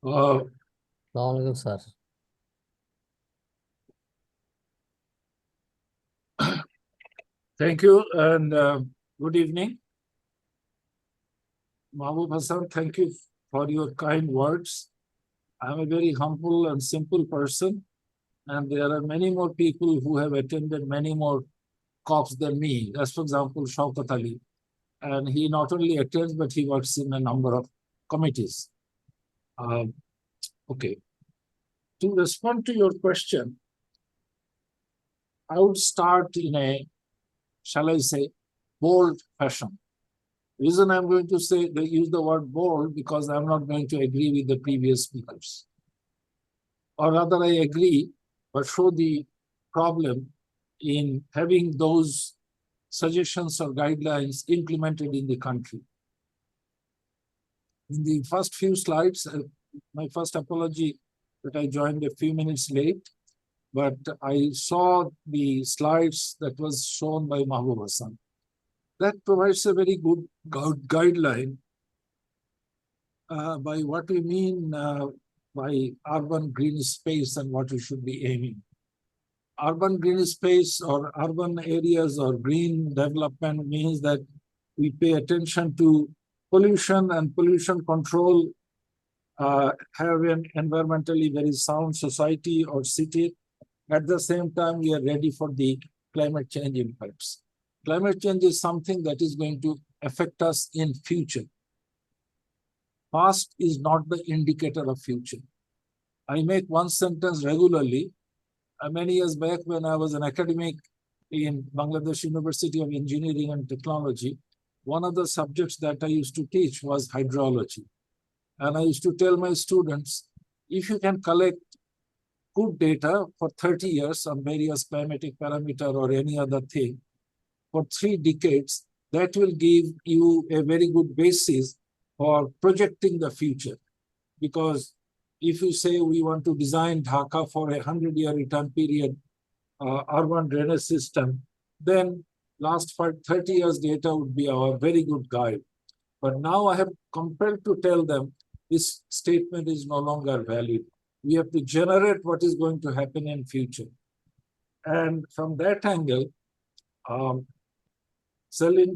S5: Assalamualaikum, sir.
S6: Thank you and good evening. Mahbub Hassan, thank you for your kind words. I'm a very humble and simple person, and there are many more people who have attended many more COPs than me. As for example, Shaukat Ali, and he not only attends, but he works in a number of committees. Okay. To respond to your question, I would start in a, shall I say, bold fashion. Reason I'm going to use the word bold, because I'm not going to agree with the previous speakers. Or rather, I agree, but show the problem in having those suggestions or guidelines implemented in the country. In the first few slides, my first apology that I joined a few minutes late, but I saw the slides that was shown by Mahbub Hassan. That provides a very good guideline by what we mean by urban green space and what we should be aiming. Urban green space or urban areas or green development means that we pay attention to pollution and pollution control have an environmentally very sound society or city. At the same time, we are ready for the climate change impacts. Climate change is something that is going to affect us in future. Past is not the indicator of future. I make one sentence regularly. Many years back, when I was an academic in Bangladesh University of Engineering and Technology, one of the subjects that I used to teach was hydrology. And I used to tell my students, if you can collect good data for 30 years on various climatic parameter or any other thing for 3 decades, that will give you a very good basis for projecting the future. Because if you say we want to design Dhaka for a 100-year return period urban drainage system, then last 30 years data would be our very good guide. But now I have compelled to tell them this statement is no longer valid. We have to generate what is going to happen in future. And from that angle, Celine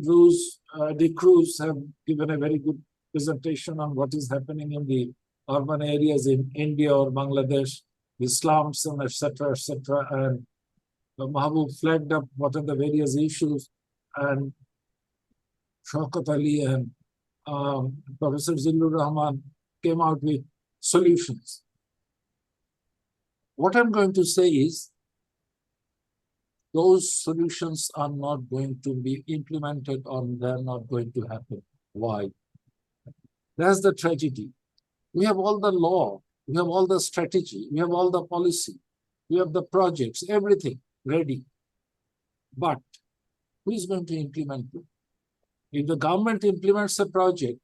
S6: De Cruz have given a very good presentation on what is happening in the urban areas in India or Bangladesh, the slums and etc. And Mahbub flagged up what are the various issues, and Shaukat Ali and Professor Zillur Rahman came out with solutions. What I'm going to say is, those solutions are not going to be implemented or they're not going to happen. Why? That's the tragedy. We have all the law, we have all the strategy, we have all the policy, we have the projects, everything ready. But who is going to implement it? If the government implements a project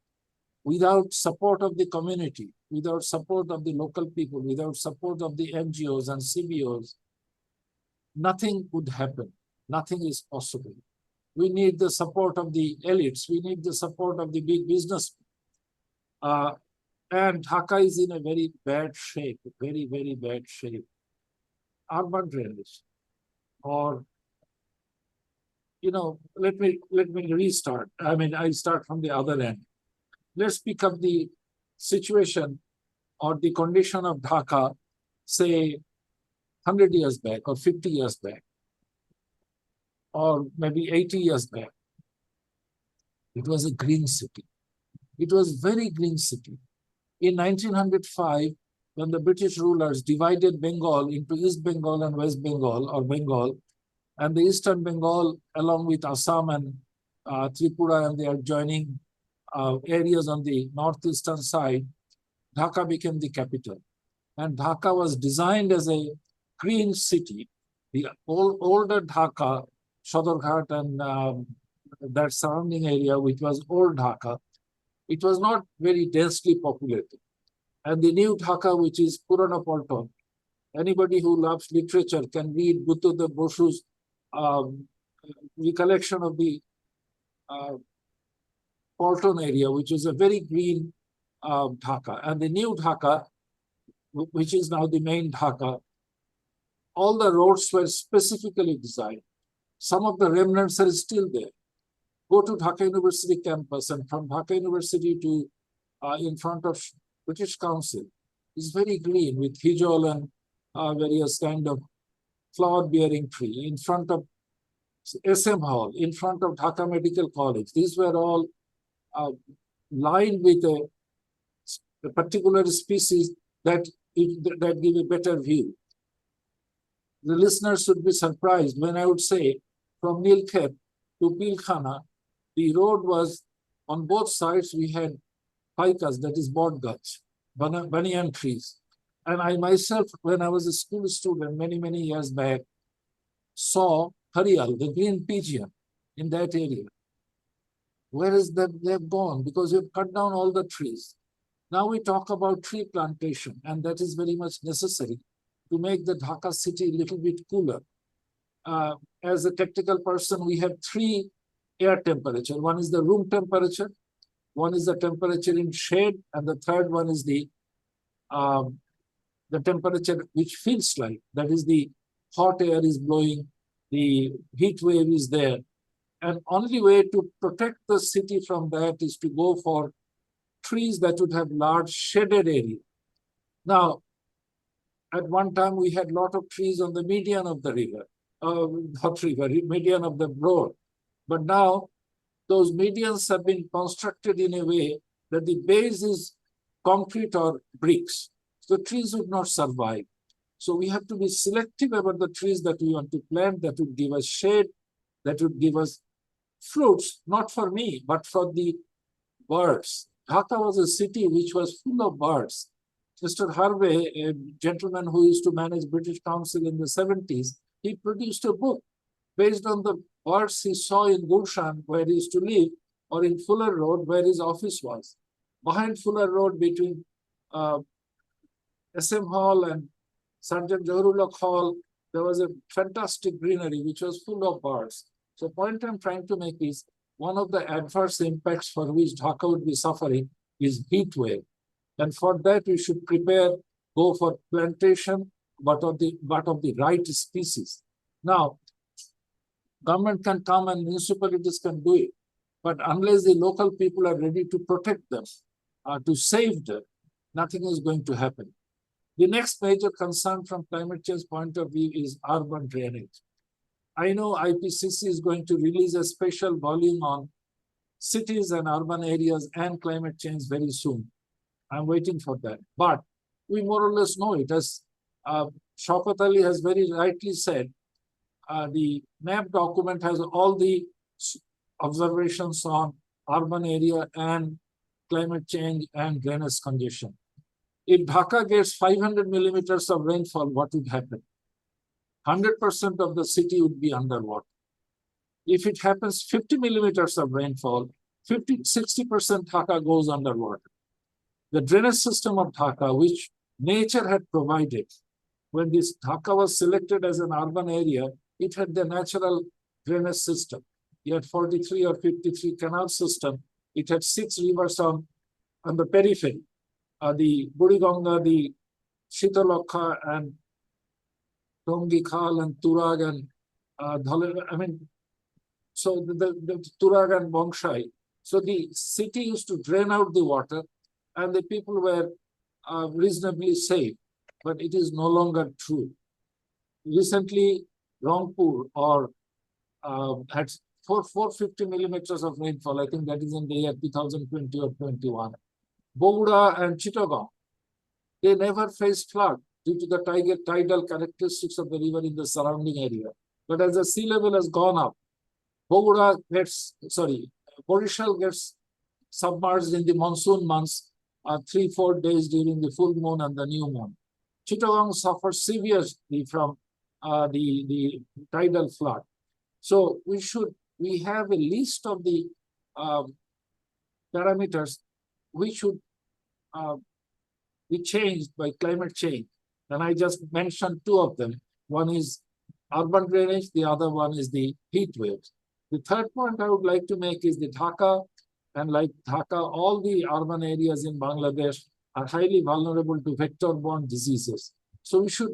S6: without support of the community, without support of the local people, without support of the NGOs and CBOs, nothing would happen. Nothing is possible. We need the support of the elites. We need the support of the big business. And Dhaka is in a very bad shape, very, very bad shape. Urban drainage, or, let me restart. I mean, I start from the other end. Let's pick up the situation or the condition of Dhaka, say, 100 years back or 50 years back, or maybe 80 years back. It was a green city. It was very green city. In 1905, when the British rulers divided Bengal into East Bengal and West Bengal, or Bengal, and the Eastern Bengal, along with Assam and Tripura and the adjoining areas on the northeastern side, Dhaka became the capital. And Dhaka was designed as a green city. The older Dhaka, Sadarghat and that surrounding area, which was old Dhaka, it was not very densely populated. And the new Dhaka, which is Purana Palton, anybody who loves literature can read Buddhadev Bosu's recollection of the Palton area, which is a very green Dhaka. And the new Dhaka, which is now the main Dhaka, all the roads were specifically designed. Some of the remnants are still there. Go to Dhaka University campus, and from Dhaka University to in front of British Council is very green with hijol and various kind of flower-bearing tree. In front of SM Hall, in front of Dhaka Medical College, these were all lined with a particular species that give a better view. The listeners should be surprised when I would say from Nilkhet to Pilkhana, the road was on both sides. We had paikas, that is bodgach, banyan trees. And I myself, when I was a school student many, many years back, saw harial, the green pigeon, in that area. Where is that? They've gone because we've cut down all the trees. Now we talk about tree plantation, and that is very much necessary to make the Dhaka city a little bit cooler. As a technical person, we have 3 air temperature. One is the room temperature, one is the temperature in shade, and the third one is the temperature which feels like, that is the hot air is blowing, the heat wave is there. And only way to protect the city from that is to go for trees that would have large shaded area. Now, at one time we had a lot of trees on the median of the river, not river, median of the road. But now those medians have been constructed in a way that the base is concrete or bricks. So trees would not survive. So we have to be selective about the trees that we want to plant that would give us shade, that would give us fruits, not for me, but for the birds. Dhaka was a city which was full of birds. Mr. Harvey, a gentleman who used to manage British Council in the 70s, he produced a book based on the birds he saw in Gulshan, where he used to live, or in Fuller Road, where his office was. Behind Fuller Road, between SM Hall and Sergeant Johurullah Hall, there was a fantastic greenery which was full of birds. So the point I'm trying to make is one of the adverse impacts for which Dhaka would be suffering is heat wave. And for that, we should go for plantation, but of the right species. Now, government can come and municipalities can do it, but unless the local people are ready to protect them, to save them, nothing is going to happen. The next major concern from climate change point of view is urban drainage. I know IPCC is going to release a special volume on cities and urban areas and climate change very soon. I'm waiting for that. But we more or less know it. As Shaukat Ali has very rightly said, the map document has all the observations on urban area and climate change and drainage congestion. If Dhaka gets 500 millimeters of rainfall, what would happen? 100% of the city would be underwater. If it happens 50 millimeters of rainfall, 60% Dhaka goes underwater. The drainage system of Dhaka, which nature had provided, when this Dhaka was selected as an urban area, it had the natural drainage system. You had 43 or 53 canal system. It had 6 rivers on the periphery. The Buriganga, the Shitalokha, and Tongi Khal, and Turag, and so the Turag and Bongshai. So the city used to drain out the water, and the people were reasonably safe, but it is no longer true. Recently, Rangpur had 450 millimeters of rainfall. I think that is in the year 2020 or 21. Bogura and Chittagong, they never faced flood due to the tidal characteristics of the river in the surrounding area. But as the sea level has gone up, Borishal gets submerged in the monsoon months, 3-4 days during the full moon and the new moon. Chittagong suffers severely from the tidal flood. So we have a list of the parameters which should be changed by climate change. And I just mentioned 2 of them. One is urban drainage, the other one is the heat waves. The third point I would like to make is the Dhaka, and like Dhaka, all the urban areas in Bangladesh are highly vulnerable to vector-borne diseases. So we should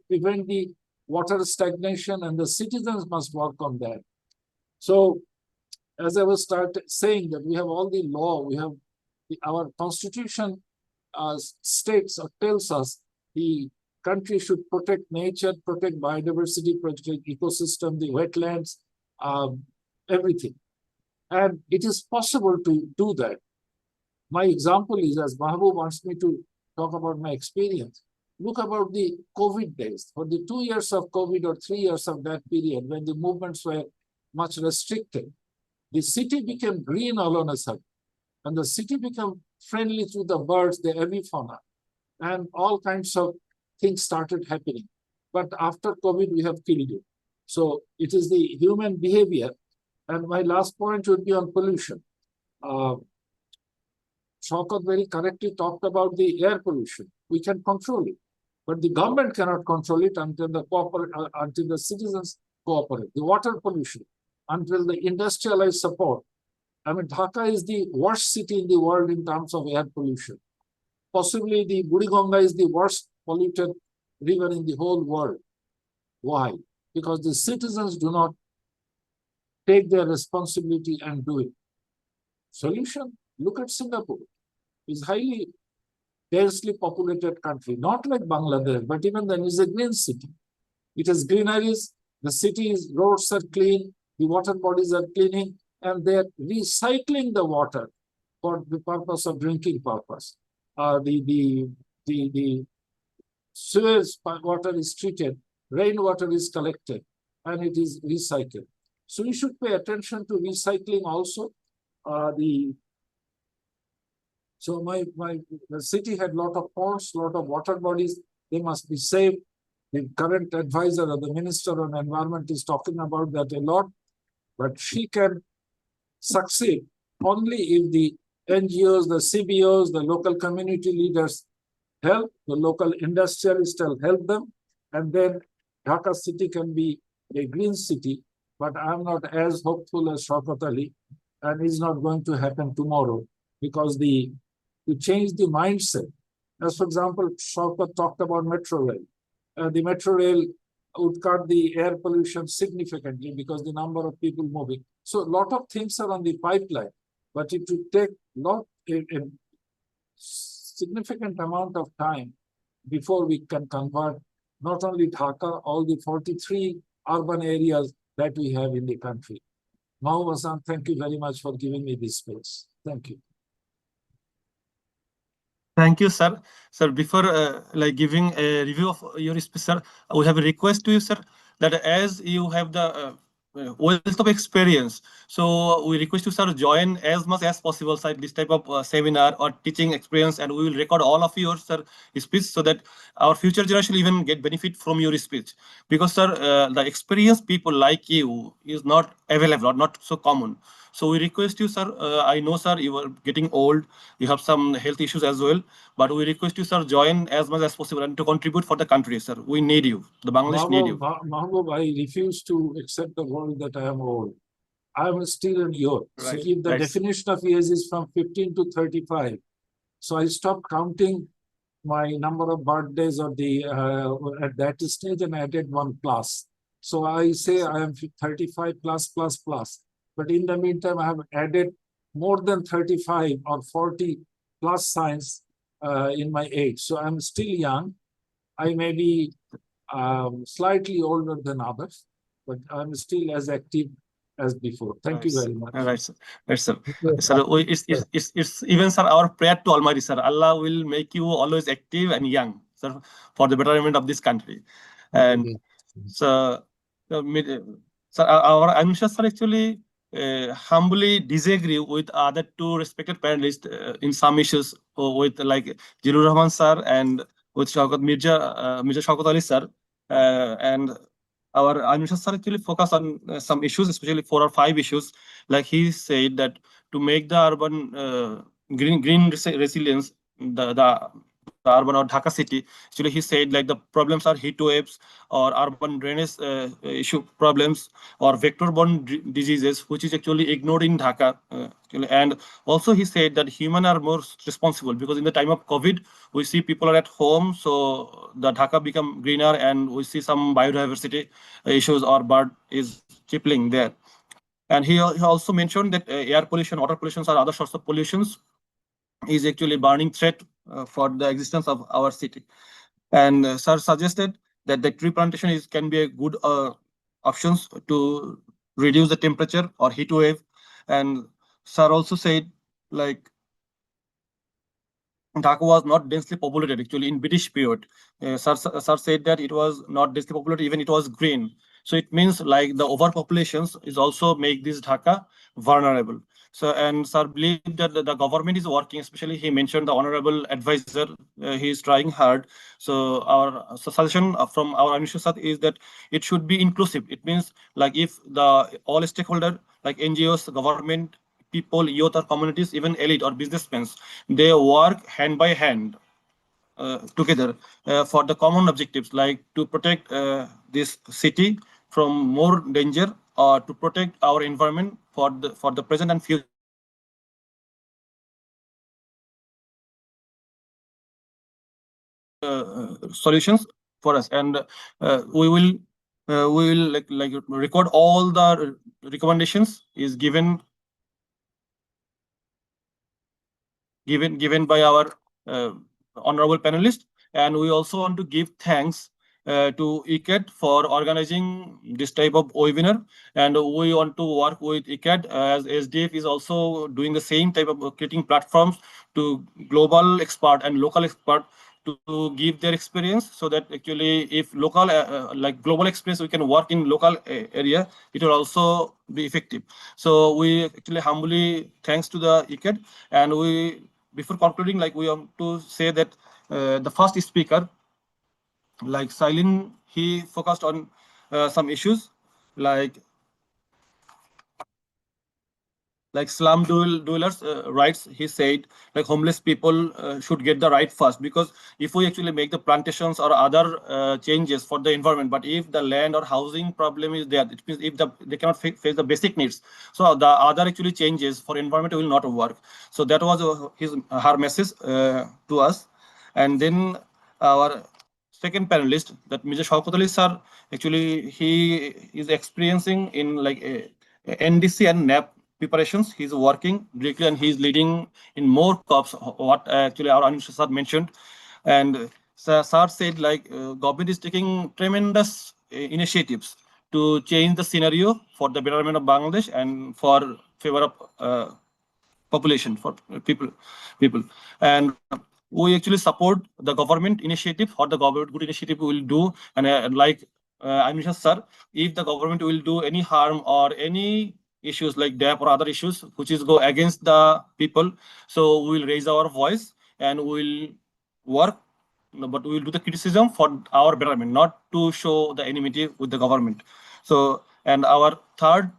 S6: prevent the water stagnation, and the citizens must work on that. So as I was saying that we have all the law, we have our constitution states or tells us the country should protect nature, protect biodiversity, protect ecosystem, the wetlands, everything. And it is possible to do that. My example is, as Mahbub wants me to talk about my experience, look about the COVID days. For the 2 years of COVID or 3 years of that period, when the movements were much restricted, the city became green all on a sudden. And the city became friendly to the birds, the avifauna, and all kinds of things started happening. But after COVID, we have killed it. So it is the human behavior. And my last point would be on pollution. Shaukat very correctly talked about the air pollution. We can control it, but the government cannot control it until the citizens cooperate. The water pollution, until the industrialized support. I mean, Dhaka is the worst city in the world in terms of air pollution. Possibly the Buriganga is the worst polluted river in the whole world. Why? Because the citizens do not take their responsibility and do it. Solution? Look at Singapore. is highly densely populated country, not like Bangladesh, but even then is a green city. It has greeneries, the city's roads are clean, the water bodies are cleaning, and they're recycling the water for the purpose of drinking purpose. The sewage water is treated, rainwater is collected, and it is recycled. So we should pay attention to recycling also. So the city had a lot of ponds, lot of water bodies. They must be saved. The current advisor of the Minister on Environment is talking about that a lot, but she can succeed only if the NGOs, the CBOs, the local community leaders help, the local industrialists help them, and then Dhaka city can be a green city. But I'm not as hopeful as Shaukat Ali, and it's not going to happen tomorrow because to change the mindset. As for example, Shaukat talked about metro rail. The metro rail would cut the air pollution significantly because the number of people moving. So a lot of things are on the pipeline, but it would take a significant amount of time before we can convert not only Dhaka, all the 43 urban areas that we have in the country. Mahbub Hasan, thank you very much for giving me this space. Thank you.
S2: Thank you, sir. Sir, before giving a review of your speech, sir, we have a request to you, sir, that as you have the wealth of experience, so we request you, sir, join as much as possible, sir, this type of seminar or teaching experience, and we will record all of your, sir, speech so that our future generation even get benefit from your speech. Because, sir, the experienced people like you is not available or not so common. So we request you, sir, I know, sir, you are getting old, you have some health issues as well, but we request you, sir, join as much as possible and to contribute for the country, sir. We need you. The Bangladesh need you.
S6: Mahbub, I refuse to accept the word that I am old. I am still in youth. So
S2: Right.
S6: if the
S2: Right.
S6: definition of age is from 15 to 35, so I stopped counting my number of birthdays of at that stage and added 1+. So I say I am 35 plus. But in the meantime, I have added more than 35 or 40 plus signs in my age. So I'm still young. I may be slightly older than others, but I'm still as active as before. Thank you very much.
S2: Right, sir. Right, sir. Sir, it's even, sir, our prayer to Almighty, sir. Allah will make you always active and young, sir, for the betterment of this country. And so, sir, our answers, sir, actually humbly disagree with other two respected panelists in some issues with like Jilur Rahman, sir, and with Mirza Shaukat Ali, sir. And our Anusha sir actually focus on some issues, especially 4 or 5 issues. Like he said that to make the urban green resilience, the urban or Dhaka city, actually he said like the problems are heat waves or urban drainage issue problems or vector-borne diseases, which is actually ignored in Dhaka. And also he said that human are more responsible because in the time of COVID, we see people are at home, so the Dhaka become greener and we see some biodiversity issues or bird is crippling there. And he also mentioned that air pollution, water pollution are other sorts of pollutions is actually burning threat for the existence of our city. And sir suggested that the tree plantation can be a good options to reduce the temperature or heat wave. And sir also said like Dhaka was not densely populated actually in British period. Sir said that it was not densely populated, even it was green. So it means like the overpopulations is also make this Dhaka vulnerable. So and sir believe that the government is working, especially he mentioned the honorable advisor, he is trying hard. So our suggestion from our Anisha sir is that it should be inclusive. It means like if the all stakeholder like NGOs, government, people, youth or communities, even elite or businessmen, they work hand by hand together for the common objectives like to protect this city from more danger or to protect our environment for the present and future solutions for us. And we will like record all the recommendations is given given by our honorable panelists. And we also want to give thanks to ICCCAD for organizing this type of webinar. And we want to work with ICCCAD as SDF is also doing the same type of creating platforms to global expert and local expert to give their experience, so that actually if local like global experience we can work in local area, it will also be effective. So we actually humbly thanks to the ICCCAD. And we, before concluding, like we want to say that the first speaker, like Silin, he focused on some issues like slum dwellers rights. He said like homeless people should get the right first, because if we actually make the plantations or other changes for the environment, but if the land or housing problem is there, it means if they cannot face the basic needs, so the other actually changes for environment will not work. So that was her message to us. And then our second panelist, that Mr. Shaukat Ali sir, actually he is experiencing in like NDC and NAP preparations. He's working directly and he's leading in more COPs, what actually our Anush sir mentioned. And sir said like government is taking tremendous initiatives to change the scenario for the betterment of Bangladesh and for favor of population, for people. And we actually support the government initiative, or the government good initiative will do. And like Anisha sir, if the government will do any harm or any issues like DAP or other issues which is go against the people, so we will raise our voice and we will work, but we will do the criticism for our betterment, not to show the enmity with the government. So, and our third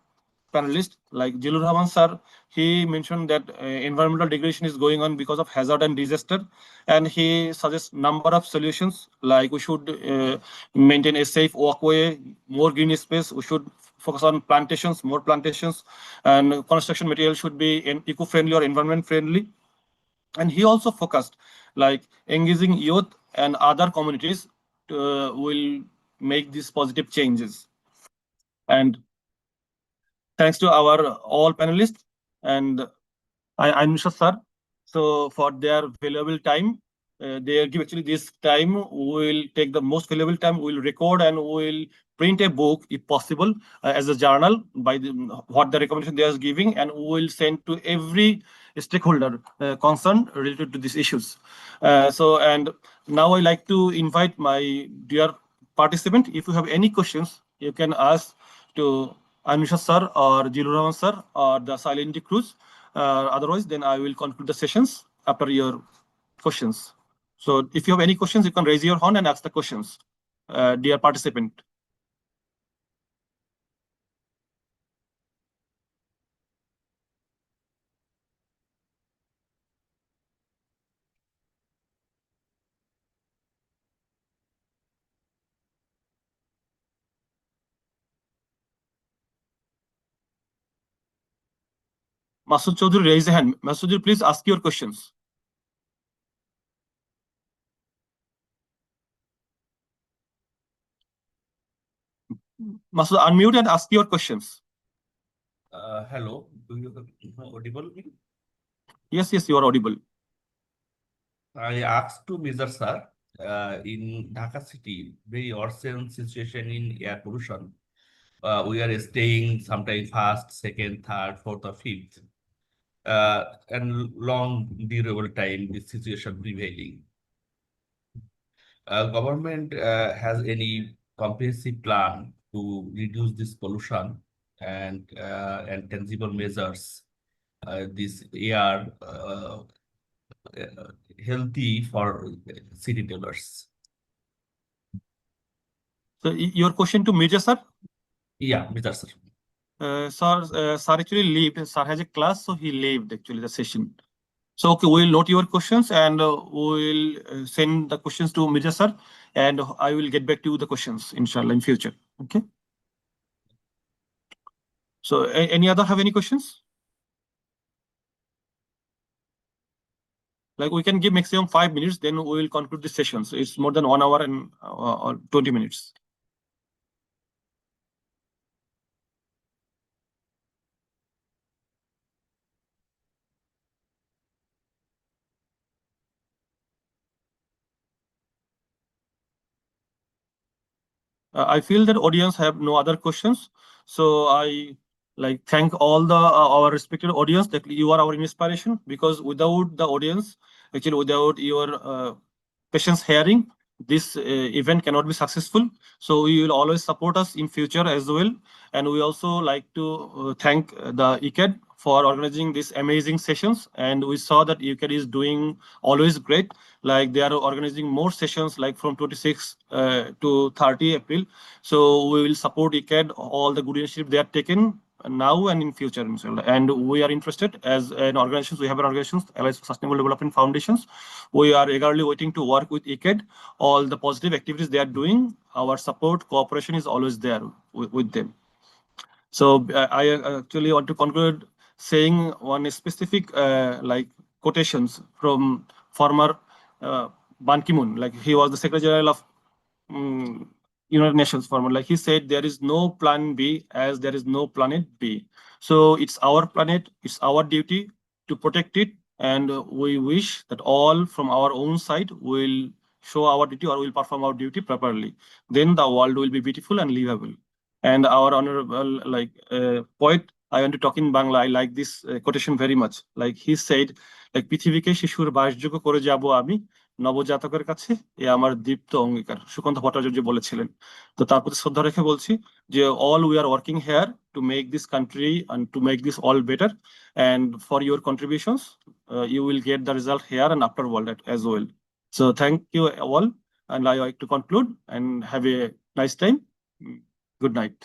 S2: panelist, like Jilur Rahman sir, he mentioned that environmental degradation is going on because of hazard and disaster, and he suggests number of solutions, like we should maintain a safe walkway, more green space, we should focus on plantations, more plantations, and construction material should be eco-friendly or environment friendly. And he also focused like engaging youth and other communities will make these positive changes. And thanks to our all panelists and I'm Mr. Sir. So for their valuable time, they give actually this time. We'll take the most valuable time. We'll record and we'll print a book if possible as a journal by what the recommendation they are giving, and we'll send to every stakeholder concerned related to these issues. And now I like to invite my dear participant. If you have any questions, you can ask to Anusha sir or Jiluram sir or the Silent Cruz. Otherwise, then I will conclude the sessions after your questions. So if you have any questions, you can raise your hand and ask the questions, dear participant. Masood Chaudhary, raise a hand. Masood, please ask your questions. Masood, unmute and ask your questions.
S7: Hello, do you audible me?
S2: Yes, you are audible.
S7: I asked to Mr. Sir, in Dhaka city, very urgent situation in air pollution. We are staying sometimes first, second, third, fourth, or fifth, and long durable time this situation prevailing. Government has any comprehensive plan to reduce this pollution and tangible measures this air healthy for city dwellers.
S2: So your question to Mirza sir?
S7: Yeah, Mr. Sir.
S2: Sir actually left. Sir has a class, so he left actually the session. So okay, we'll note your questions and we'll send the questions to Mirza sir, and I will get back to you the questions, inshallah, in future. Okay. So any other have any questions? Like we can give maximum 5 minutes, then we will conclude the session. So it's more than 1 hour and or 20 minutes. I feel that audience have no other questions. So I like thank all the our respected audience that you are our inspiration, because without the audience, actually without your patience hearing, this event cannot be successful. So you will always support us in future as well. And we also like to thank the ICCCAD for organizing these amazing sessions. And we saw that ICCCAD is doing always great. Like they are organizing more sessions like from 26 to 30 April. So we will support ICCCAD, all the good initiatives they are taken now and in future. And we are interested as an organization. We have an organization, Alliance for Sustainable Development Foundations. We are eagerly waiting to work with ICCCAD. All the positive activities they are doing, our support, cooperation is always there with them. So I actually want to conclude saying one specific like quotations from former Ban Ki-moon. Like he was the Secretary General of United Nations former. Like he said, there is no plan B as there is no planet B. So it's our planet, it's our duty to protect it. And we wish that all from our own side will show our duty or will perform our duty properly. Then the world will be beautiful and livable. And our honorable poet, I want to talk in Bangla. I like this quotation very much. Like he said, like পৃথিবীকে শিশুর বাসযোগ্য করে যাব আমি নবজাতকের কাছে এ আমার দীপ্ত অঙ্গীকার, সুকান্ত ভট্টাচার্য বলেছিলেন। তো তার প্রতি শ্রদ্ধা রেখে বলছি যে all we are working here to make this country and to make this all better, and for your contributions you will get the result here and afterward as well. So thank you all, and I like to conclude and have a nice time. Good night.